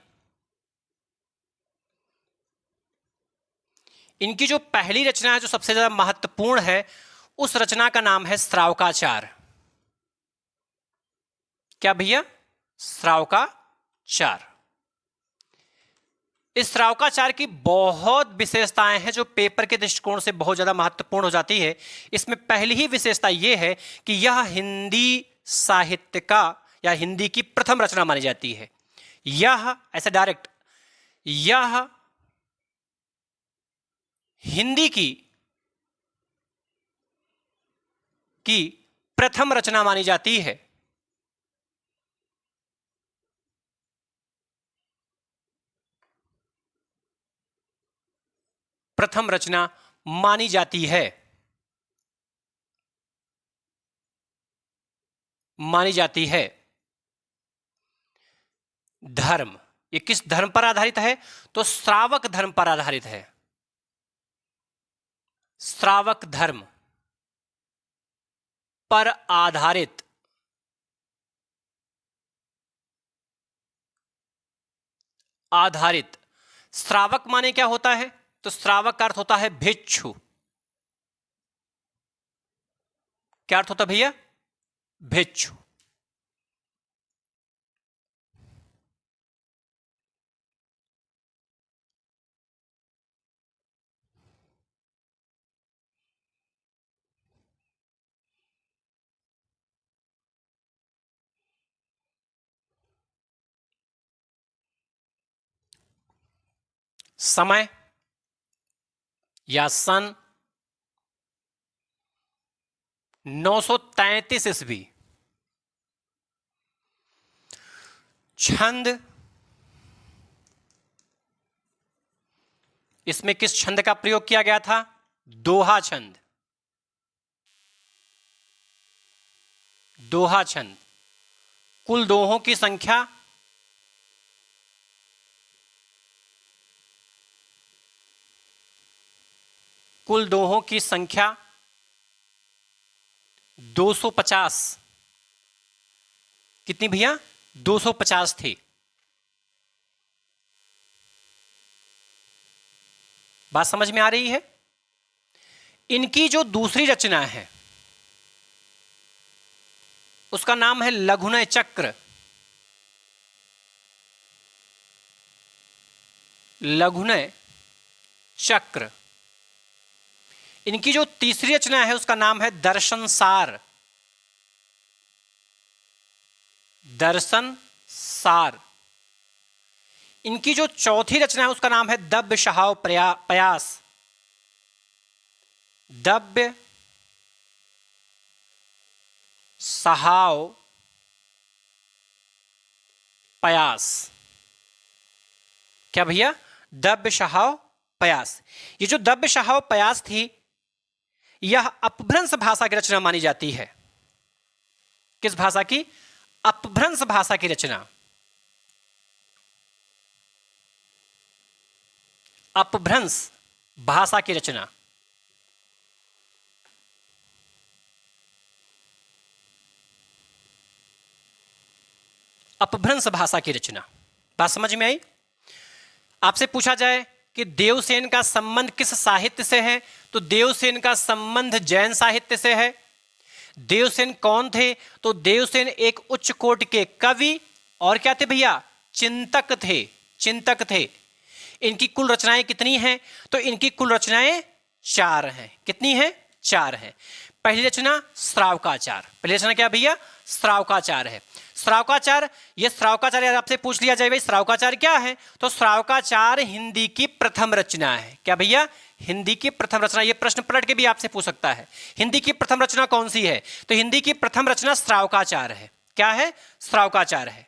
इनकी जो पहली रचना है, जो सबसे ज्यादा महत्वपूर्ण है, उस रचना का नाम है श्रावकाचार। क्या भैया? श्रावकाचार। इस श्रावकाचार की बहुत विशेषताएं हैं जो पेपर के दृष्टिकोण से बहुत ज्यादा महत्वपूर्ण हो जाती है। इसमें पहली ही विशेषता यह है कि यह हिंदी साहित्य का या हिंदी की प्रथम रचना मानी जाती है। यह ऐसे डायरेक्ट, यह हिंदी की प्रथम रचना मानी जाती है। प्रथम रचना मानी जाती है, धर्म, ये किस धर्म पर आधारित है? तो श्रावक धर्म पर आधारित है। श्रावक धर्म पर आधारित। श्रावक माने क्या होता है? तो श्रावक का अर्थ होता है भिक्षु। क्या अर्थ होता है भैया? भिक्षु। समय या सन 933 ईस्वी। छंद, इसमें किस छंद का प्रयोग किया गया था? दोहा छंद। दोहा छंद। कुल दोहों की संख्या 250। कितनी भैया? 250 थी। बात समझ में आ रही है? इनकी जो दूसरी रचना है उसका नाम है लघुनय चक्र। लघुनय चक्र। इनकी जो तीसरी रचना है उसका नाम है दर्शन सार। दर्शन सार। इनकी जो चौथी रचना है उसका नाम है दव्य शहाव प्रयास। दव्य सहाव पयास। क्या भैया? दव्य सहाव पयास। ये जो दव्य सहाव पयास थी, यह अपभ्रंश भाषा की रचना मानी जाती है। किस भाषा की? अपभ्रंश भाषा की रचना। अपभ्रंश भाषा की रचना। अपभ्रंश भाषा की रचना। बात समझ में आई? आपसे पूछा जाए कि देवसेन का संबंध किस साहित्य से है, तो देवसेन का संबंध जैन साहित्य से है। देवसेन कौन थे? तो देवसेन एक उच्च कोटि के कवि और क्या थे भैया? चिंतक थे। चिंतक थे। इनकी कुल रचनाएं कितनी हैं? तो इनकी कुल रचनाएं 4 हैं। कितनी हैं? 4 हैं। पहली रचना श्रावकाचार। पहली रचना क्या भैया? श्रावकाचार है। श्रावकाचार, ये श्रावकाचार यार आपसे पूछ लिया जाए भाई श्रावकाचार क्या है, तो श्रावकाचार हिंदी की प्रथम रचना है। क्या भैया? हिंदी की प्रथम रचना। ये प्रश्न पलट के भी आपसे पूछ सकता है, हिंदी की प्रथम रचना कौन सी है? तो हिंदी की प्रथम रचना श्रावकाचार है। क्या है? श्रावकाचार है।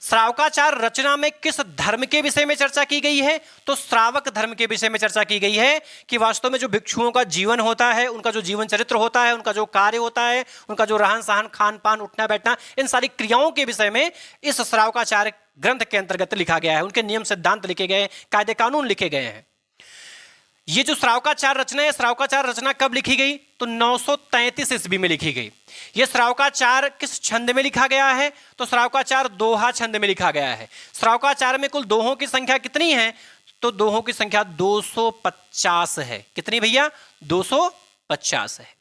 श्रावकाचार रचना में किस धर्म के विषय में चर्चा की गई है? तो श्रावक धर्म के विषय में चर्चा की गई है कि वास्तव में जो भिक्षुओं का जीवन होता है, उनका जो जीवन चरित्र होता है, उनका जो कार्य होता है, उनका जो रहन सहन, खान पान, उठना बैठना, इन सारी क्रियाओं के विषय में इस श्रावकाचार ग्रंथ के अंतर्गत लिखा गया है। उनके नियम सिद्धांत लिखे गए हैं, कायदे कानून लिखे गए हैं। ये जो श्रावकाचार रचना है, श्रावकाचार रचना कब लिखी गई? तो 933 ईस्वी में लिखी गई। ये श्रावकाचार किस छंद में लिखा गया है? तो श्रावकाचार दोहा छंद में लिखा गया है। श्रावकाचार में कुल दोहों की संख्या कितनी है? तो दोहों की संख्या 250 है। कितनी भैया? 250 है।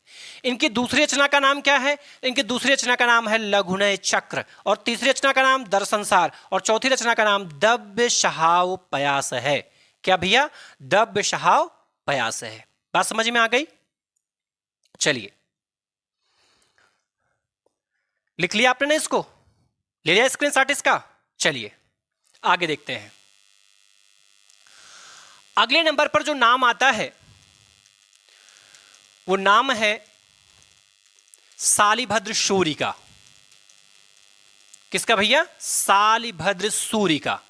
इनकी दूसरी रचना का नाम क्या है? इनकी दूसरी रचना का नाम है लघुनय चक्र, और तीसरी रचना का नाम दर्शनसार, और चौथी रचना का नाम दव्य सहाव पयास है। क्या भैया? दव्य सहाव पयास है। बात समझ में आ गई? चलिए, लिख लिया आपने ना इसको? ले लिया स्क्रीनशॉट इसका? चलिए आगे देखते हैं। अगले नंबर पर जो नाम आता है वो नाम है शालिभद्र सूरि का। किसका भैया? शालिभद्र सूरि का।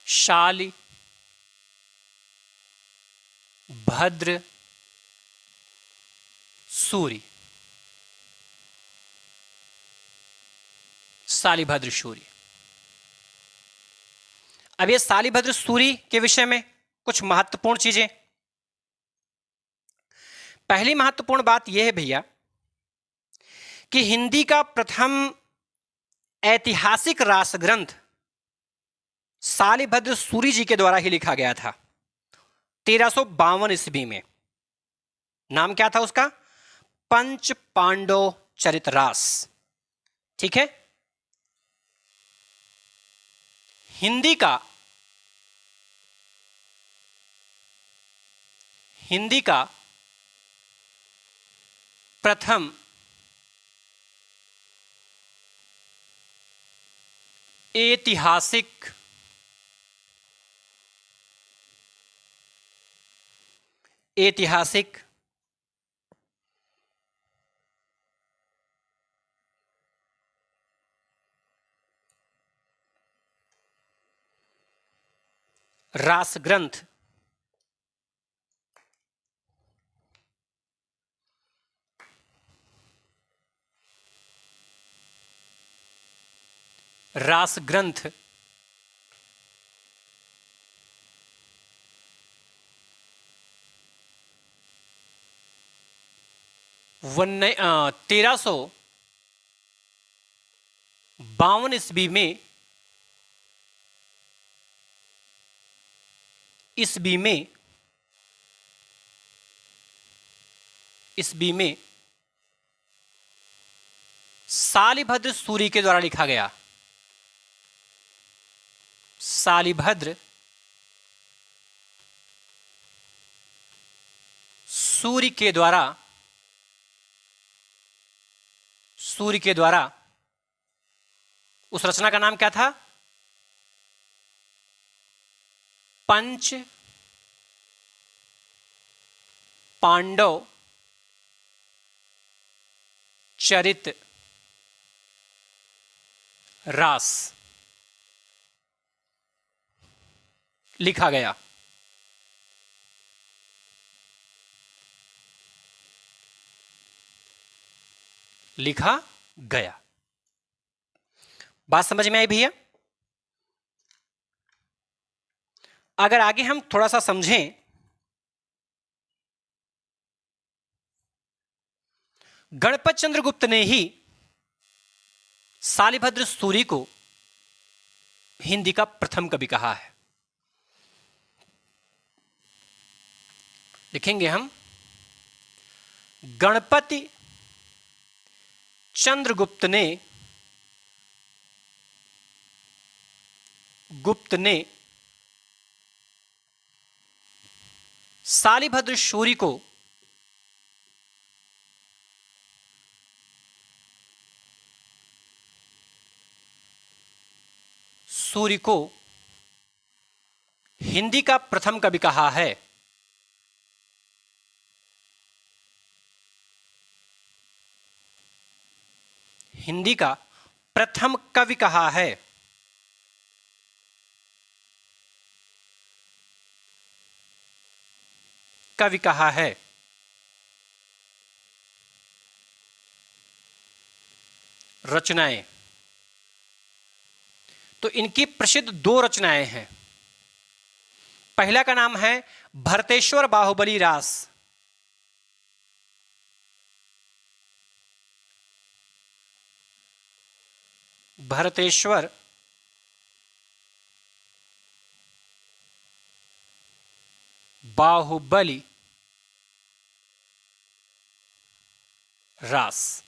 शालिभद्र सूरि। शालिभद्र सूरि। अब ये शालिभद्र सूरि के विषय में कुछ महत्वपूर्ण चीजें। पहली महत्वपूर्ण बात यह है भैया कि हिंदी का प्रथम ऐतिहासिक रास ग्रंथ शालिभद्र सूरि जी के द्वारा ही लिखा गया था 1352 ईस्वी में। नाम क्या था उसका? पंच पांडव चरितरास। ठीक है। हिंदी का प्रथम ऐतिहासिक रास ग्रंथ वन 1352 ईस्वी में शालिभद्र सूरि के द्वारा लिखा गया। शालिभद्र सूर्य के द्वारा उस रचना का नाम क्या था? पंच पांडव चरित रास लिखा गया। बात समझ में आई भैया? अगर आगे हम थोड़ा सा समझें, गणपत चंद्रगुप्त ने ही शालिभद्र सूरी को हिंदी का प्रथम कवि कहा है। लिखेंगे हम, गणपति चंद्रगुप्त ने शालिभद्र सूरी को हिंदी का प्रथम कवि कहा है। हिंदी का प्रथम कवि कहा है। रचनाएं, तो इनकी प्रसिद्ध दो रचनाएं हैं। पहला का नाम है भरतेश्वर बाहुबली रास। भरतेश्वर बाहुबली रास।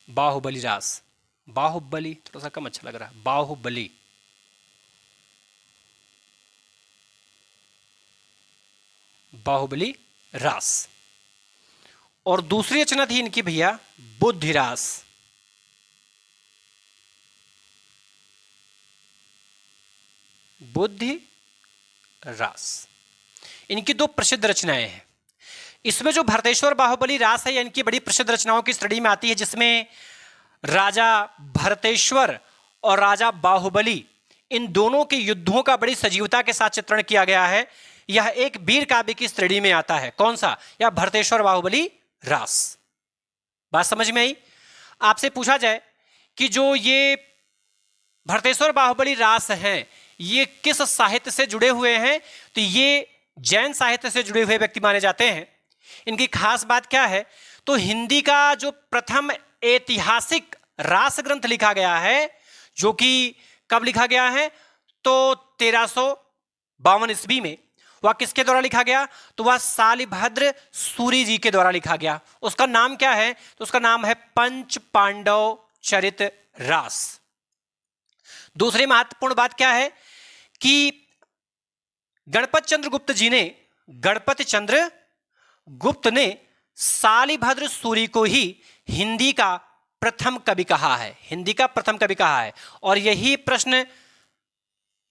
बाहुबली रास, बाहुबली थोड़ा सा कम अच्छा लग रहा है, बाहुबली। बाहुबली रास। और दूसरी रचना थी इनकी भैया बुद्धिरास। बुद्धि रास। इनकी दो प्रसिद्ध रचनाएं हैं। इसमें जो भरतेश्वर बाहुबली रास है, इनकी बड़ी प्रसिद्ध रचनाओं की श्रेणी में आती है, जिसमें राजा भरतेश्वर और राजा बाहुबली इन दोनों के युद्धों का बड़ी सजीवता के साथ चित्रण किया गया है। यह एक वीर काव्य की श्रेणी में आता है। कौन सा? यह भरतेश्वर बाहुबली रास। बात समझ में आई? आपसे पूछा जाए कि जो ये भरतेश्वर बाहुबली रास हैं, ये किस साहित्य से जुड़े हुए हैं, तो ये जैन साहित्य से जुड़े हुए व्यक्ति माने जाते हैं। इनकी खास बात क्या है? तो हिंदी का जो प्रथम ऐतिहासिक रास ग्रंथ लिखा गया है, जो कि कब लिखा गया है? तो 1352 ईस्वी में। वह किसके द्वारा लिखा गया? तो वह शालिभद्र सूरी जी के द्वारा लिखा गया। उसका नाम क्या है? तो उसका नाम है पंच पांडव चरित रास। दूसरी महत्वपूर्ण बात क्या है कि गणपत चंद्र गुप्त ने शालिभद्र सूरी को ही हिंदी का प्रथम कवि कहा है। हिंदी का प्रथम कवि कहा है। और यही प्रश्न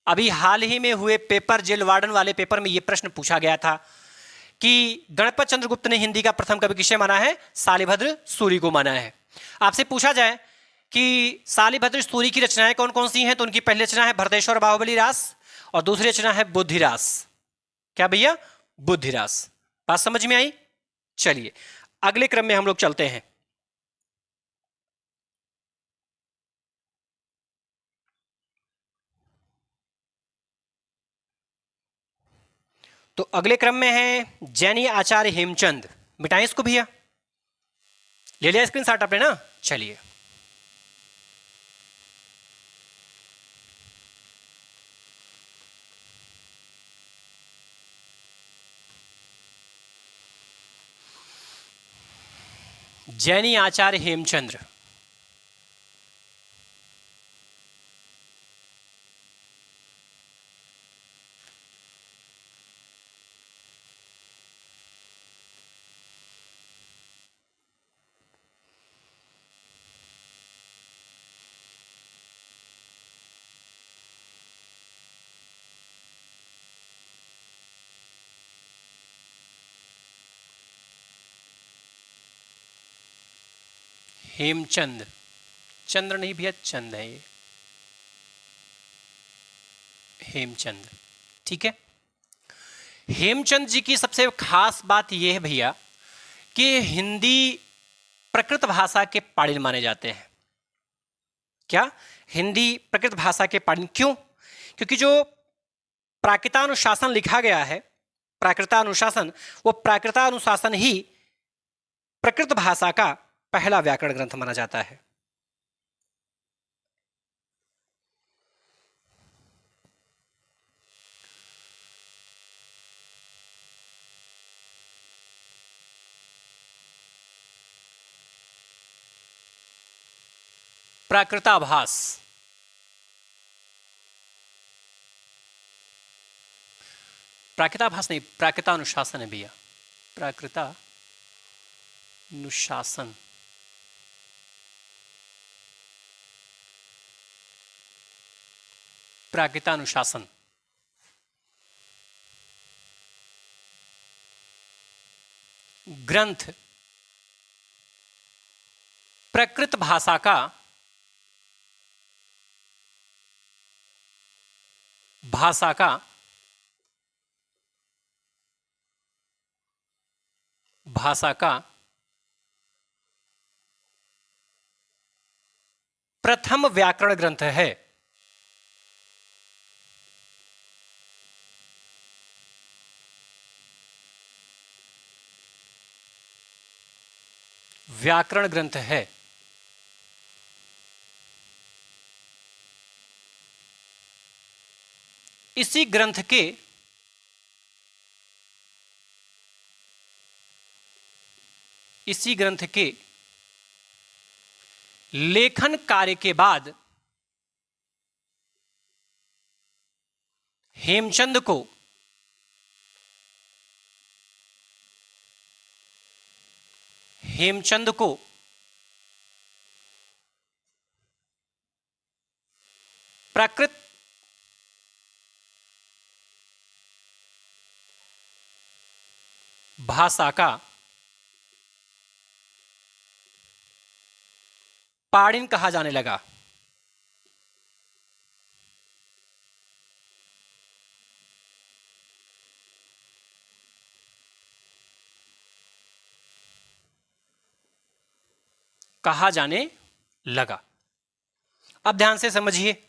अभी हाल ही में हुए पेपर, जेल वार्डन वाले पेपर में यह प्रश्न पूछा गया था कि गणपत चंद्रगुप्त ने हिंदी का प्रथम कवि किसे माना है? शालिभद्र सूरी को माना है। आपसे पूछा जाए कि शालिभद्र सूरी की रचनाएं कौन कौन सी हैं, तो उनकी पहली रचना है भरतेश्वर बाहुबली रास और दूसरी रचना है बुद्धिरास। क्या भैया? बुद्धिरास। बात समझ में आई? चलिए अगले क्रम में हम लोग चलते हैं। तो अगले क्रम में है जैनी आचार्य हेमचंद। मिटाएं इसको भैया। ले लिया स्क्रीनशॉट आपने ना? चलिए जैनी आचार्य हेमचंद्र। हेमचंद, चंद्र नहीं भैया, चंद है ये, हेमचंद। ठीक है। हेमचंद जी की सबसे खास बात यह है भैया कि हिंदी प्रकृत भाषा के पाणिनि माने जाते हैं। क्या? हिंदी प्रकृत भाषा के पाणिनि। क्यों? क्योंकि जो प्राकृतानुशासन लिखा गया है, प्राकृतानुशासन, वो प्राकृतानुशासन ही प्रकृत भाषा का पहला व्याकरण ग्रंथ माना जाता है। प्राकृताभास, प्राकृताभास नहीं, प्राकृतानुशासन है भैया, प्राकृतानुशासन। प्राकृतानुशासन ग्रंथ प्रकृत भाषा का प्रथम व्याकरण ग्रंथ है। व्याकरण ग्रंथ है। इसी ग्रंथ के लेखन कार्य के बाद हेमचंद को प्राकृत भाषा का पाणिनि कहा जाने लगा। अब ध्यान से समझिए,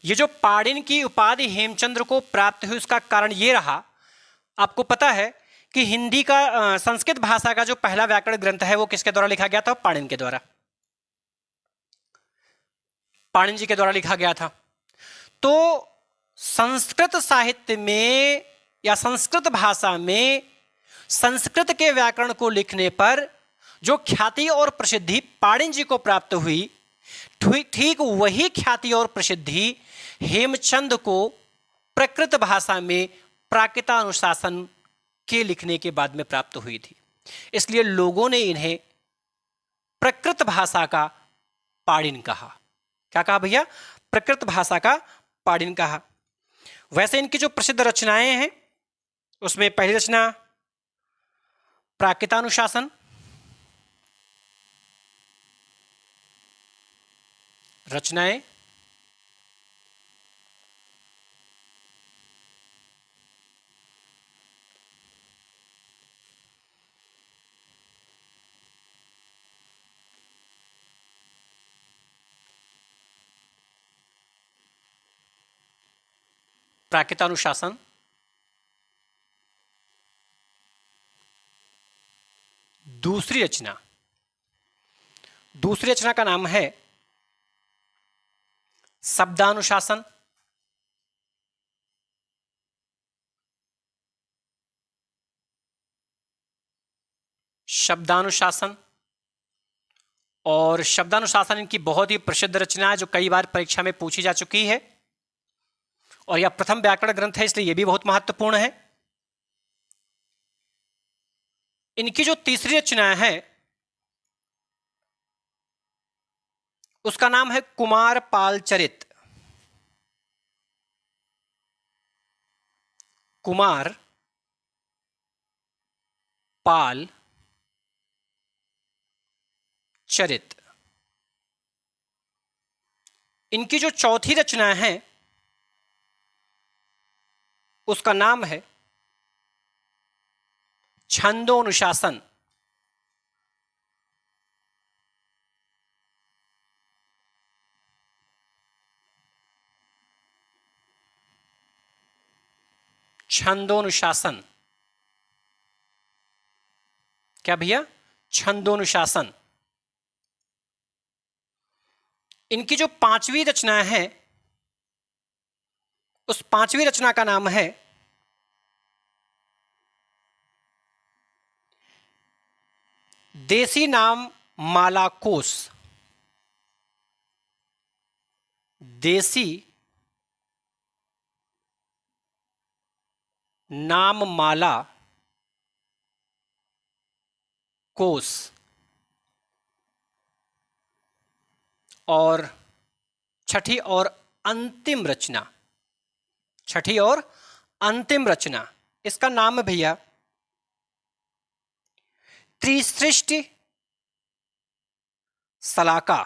ये जो पाणिनि की उपाधि हेमचंद्र को प्राप्त हुई, उसका कारण ये रहा, आपको पता है कि हिंदी का संस्कृत भाषा का जो पहला व्याकरण ग्रंथ है वो किसके द्वारा लिखा गया था? पाणिनि के द्वारा, पाणिनि जी के द्वारा लिखा गया था। तो संस्कृत साहित्य में या संस्कृत भाषा में संस्कृत के व्याकरण को लिखने पर जो ख्याति और प्रसिद्धि पाणिनि जी को प्राप्त हुई, ठीक वही ख्याति और प्रसिद्धि हेमचंद को प्रकृत भाषा में प्राकृतानुशासन के लिखने के बाद में प्राप्त हुई थी। इसलिए लोगों ने इन्हें प्रकृत भाषा का पाणिनि कहा। क्या कहा भैया? प्रकृत भाषा का पाणिनि कहा। वैसे इनकी जो प्रसिद्ध रचनाएं हैं उसमें पहली रचना प्राकृतानुशासन, रचनाएं प्राकृतानुशासन, दूसरी रचना का नाम है शब्दानुशासन, और शब्दानुशासन इनकी बहुत ही प्रसिद्ध रचना है जो कई बार परीक्षा में पूछी जा चुकी है, और यह प्रथम व्याकरण ग्रंथ है इसलिए यह भी बहुत महत्वपूर्ण है। इनकी जो तीसरी रचना है उसका नाम है कुमारपाल चरित। कुमारपाल चरित। इनकी जो चौथी रचना है उसका नाम है छंदोनुशासन। छंदोनुशासन। क्या भैया? छंदोनुशासन। इनकी जो पांचवी रचना है उस पांचवी रचना का नाम है देसी नाम माला कोश। देसी नाम माला कोश। और छठी और अंतिम रचना, छठी और अंतिम रचना, इसका नाम है भैया त्रिसृष्टि सलाका।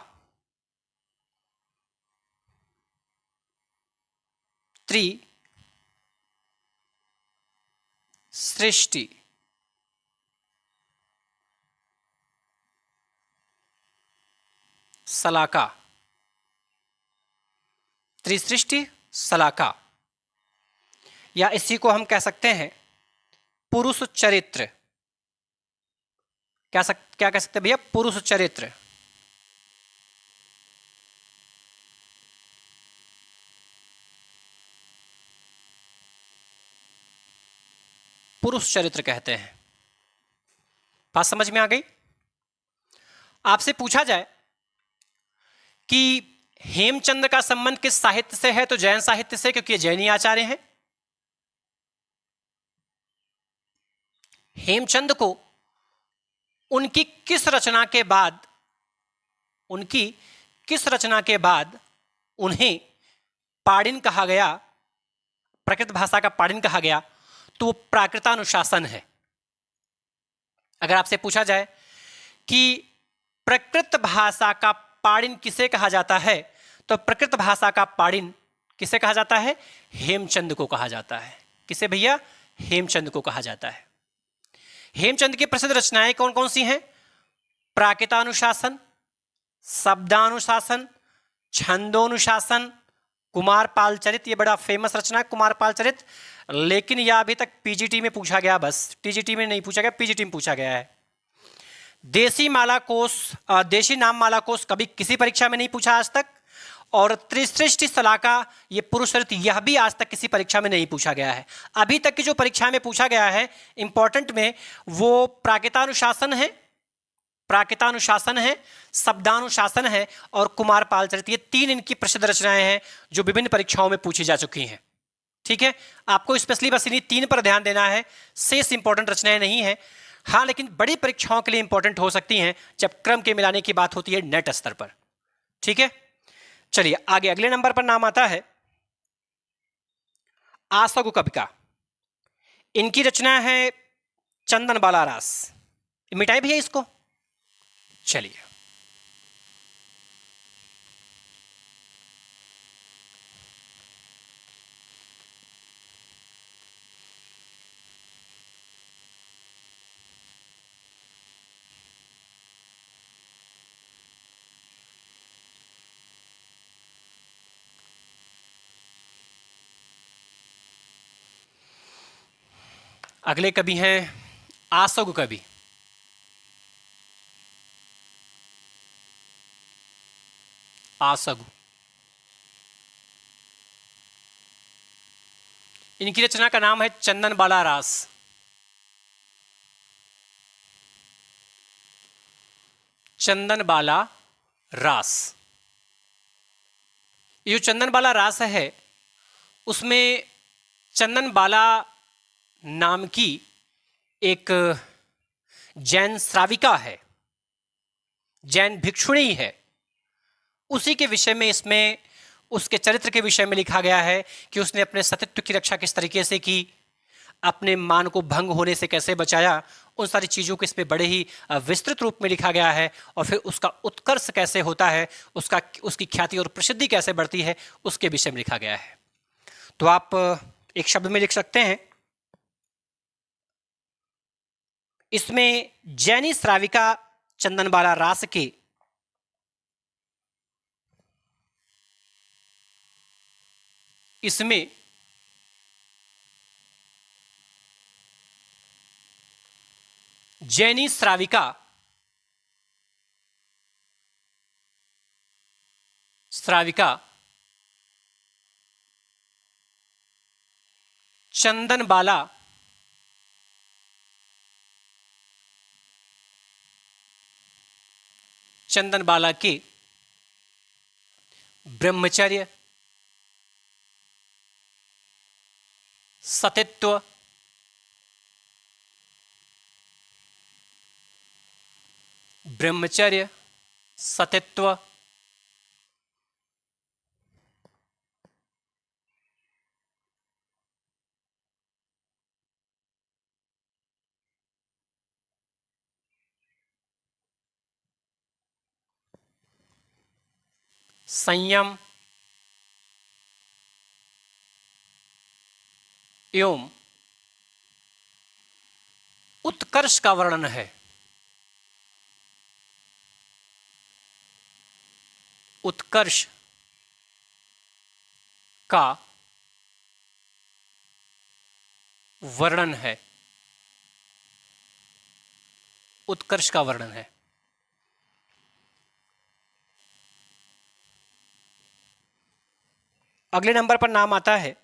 त्रिसृष्टि सलाका। त्रिसृष्टि सलाका, या इसी को हम कह सकते हैं पुरुष चरित्र। क्या कह सकते हैं भैया? पुरुष चरित्र। पुरुष चरित्र कहते हैं। बात समझ में आ गई? आपसे पूछा जाए कि हेमचंद का संबंध किस साहित्य से है, तो जैन साहित्य से, क्योंकि ये जैनी आचार्य हैं। हेमचंद को उनकी किस रचना के बाद उन्हें पाणिन कहा गया, प्राकृत भाषा का पाणिन कहा गया? तो वो प्राकृतानुशासन है। अगर आपसे पूछा जाए कि प्राकृत भाषा का पाणिन किसे कहा जाता है, तो प्राकृत भाषा का पाणिन किसे कहा जाता है? हेमचंद को कहा जाता है। किसे भैया? हेमचंद को कहा जाता है। हेमचंद की प्रसिद्ध रचनाएं कौन कौन सी हैं? प्राकृतानुशासन, शब्दानुशासन, छंदोनुशासन, कुमारपाल चरित। ये बड़ा फेमस रचना है कुमारपाल चरित, लेकिन यह अभी तक पीजीटी में पूछा गया, बस टीजीटी में नहीं पूछा गया, पीजीटी में पूछा गया है। देसी माला कोश, देशी नाम माला कोश कभी किसी परीक्षा में नहीं पूछा आज तक। और त्रिसृष्टि सलाका, ये पुरुष चरित्र, यह भी आज तक किसी परीक्षा में नहीं पूछा गया है। अभी तक की जो परीक्षा में पूछा गया है इंपॉर्टेंट में, वो प्राकृतानुशासन है, शब्दानुशासन है और कुमारपाल चरित। ये तीन इनकी प्रसिद्ध रचनाएं हैं जो विभिन्न परीक्षाओं में पूछी जा चुकी हैं। ठीक है, आपको स्पेशली बस इन्हीं तीन पर ध्यान देना है, शेष इंपॉर्टेंट रचनाएं नहीं है। हाँ, लेकिन बड़ी परीक्षाओं के लिए इंपॉर्टेंट हो सकती हैं जब क्रम के मिलाने की बात होती है नेट स्तर पर। ठीक है, चलिए आगे अगले नंबर पर नाम आता है आशगु कवि का। इनकी रचना है चंदन बाला रास। मिटाए भैया इसको। चलिए, अगले कवि हैं आशगु कवि। आशगु, इनकी रचना का नाम है चंदन बाला रास। चंदन बाला रास। ये जो चंदन बाला रास है उसमें चंदन बाला नाम की एक जैन श्राविका है, जैन भिक्षुणी है, उसी के विषय में, इसमें उसके चरित्र के विषय में लिखा गया है कि उसने अपने सतीत्व की रक्षा किस तरीके से की, अपने मान को भंग होने से कैसे बचाया, उन सारी चीज़ों को इसमें बड़े ही विस्तृत रूप में लिखा गया है, और फिर उसका उत्कर्ष कैसे होता है, उसकी ख्याति और प्रसिद्धि कैसे बढ़ती है, उसके विषय में लिखा गया है। तो आप एक शब्द में लिख सकते हैं, इसमें जैनी श्राविका चंदनबाला रास के इसमें जैनी श्राविका चंदनबाला के ब्रह्मचर्य, सतित्व, संयम एवं उत्कर्ष का वर्णन है। उत्कर्ष का वर्णन है। उत्कर्ष का वर्णन है। अगले नंबर पर नाम आता है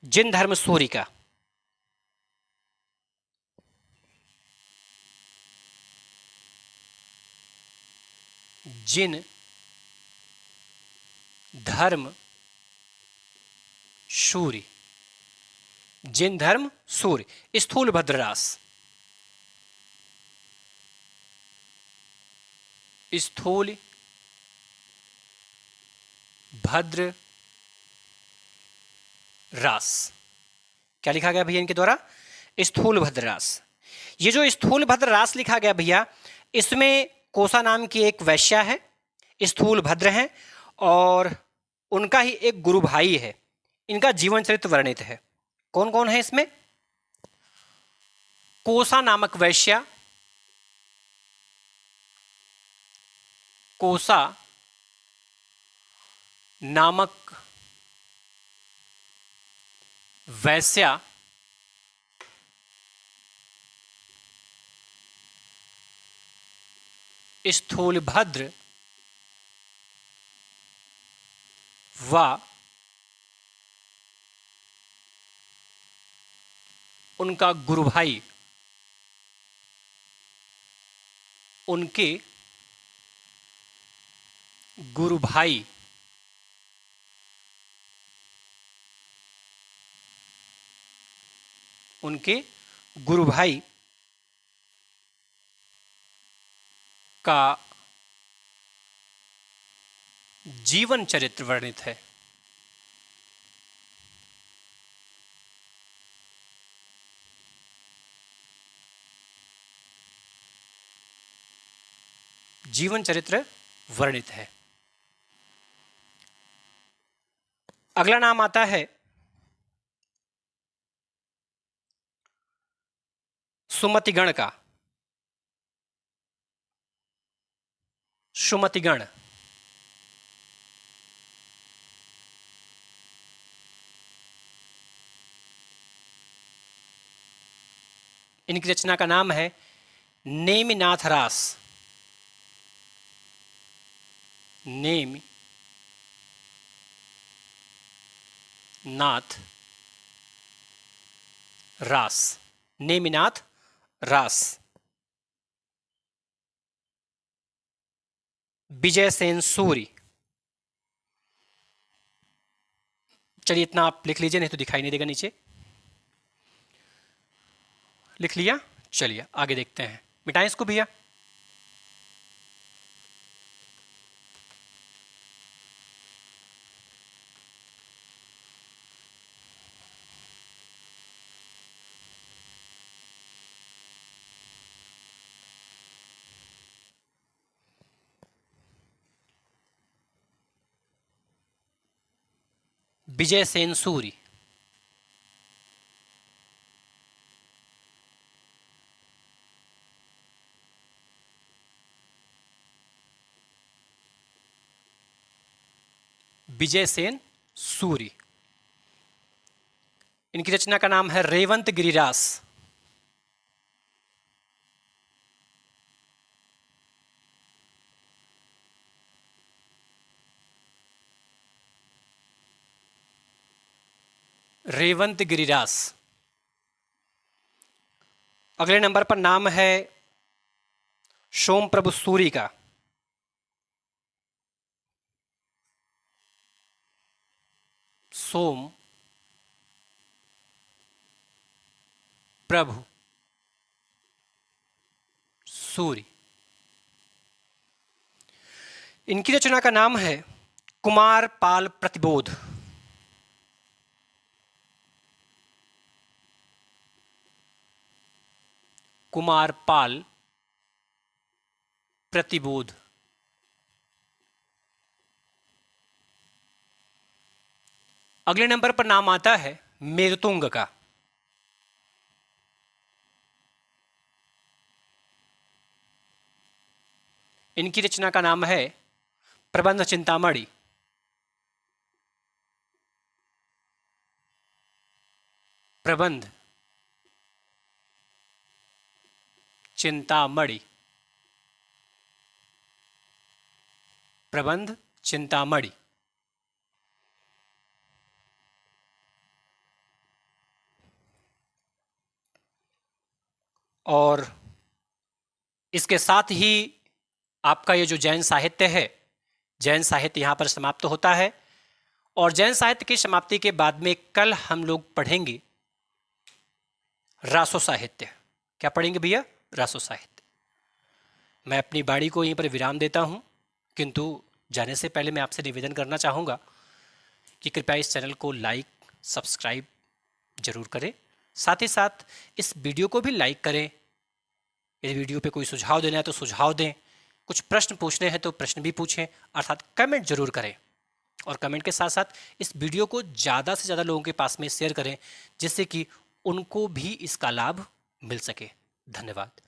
जिन धर्म सूर्य का। जिन धर्म सूर्य, जिन धर्म सूर्य, स्थूल भद्ररास, स्थूल भद्र रास। क्या लिखा गया भैया इनके द्वारा? स्थूल भद्र रास। ये जो स्थूल भद्र रास लिखा गया भैया, इसमें कोसा नाम की एक वैश्या है, स्थूल भद्र हैं, और उनका ही एक गुरु भाई है। इनका जीवन चरित्र वर्णित है। कौन कौन है इसमें? कोसा नामक वैश्या, कोसा नामक वैश्या, स्थूलभद्र व उनका गुरु भाई, उनके गुरु भाई का जीवन चरित्र वर्णित है। जीवन चरित्र वर्णित है। अगला नाम आता है सुमतिगण का। सुमतिगण इनकी रचना का नाम है नेमिनाथ रास। नेमिनाथ रास। नेमिनाथ रास। विजय सेन सूरी। चलिए इतना आप लिख लीजिए, नहीं तो दिखाई नहीं देगा नीचे। लिख लिया? चलिए आगे देखते हैं। मिटाएं इसको भैया। विजय सेन सूरी। विजय सेन सूरी। इनकी रचना का नाम है रेवंत गिरिरास। रेवंत गिरिरास। अगले नंबर पर नाम है सोम प्रभु सूरी का। सोम प्रभु सूरी। इनकी रचना का नाम है कुमार पाल प्रतिबोध। कुमार पाल प्रतिबोध। अगले नंबर पर नाम आता है मेरुतुंग का। इनकी रचना का नाम है प्रबंध चिंतामणि। प्रबंध चिंतामणि। प्रबंध चिंतामणि। और इसके साथ ही आपका ये जो जैन साहित्य है, जैन साहित्य यहाँ पर समाप्त होता है। और जैन साहित्य की समाप्ति के बाद में कल हम लोग पढ़ेंगे रासो साहित्य। क्या पढ़ेंगे भैया? रासो साहित्य। मैं अपनी वाणी को यहीं पर विराम देता हूँ, किंतु जाने से पहले मैं आपसे निवेदन करना चाहूँगा कि कृपया इस चैनल को लाइक सब्सक्राइब जरूर करें। साथ ही साथ इस वीडियो को भी लाइक करें। यदि वीडियो पे कोई सुझाव देना है तो सुझाव दें, कुछ प्रश्न पूछने हैं तो प्रश्न भी पूछें, अर्थात कमेंट जरूर करें। और कमेंट के साथ साथ इस वीडियो को ज़्यादा से ज़्यादा लोगों के पास में शेयर करें, जिससे कि उनको भी इसका लाभ मिल सके। धन्यवाद।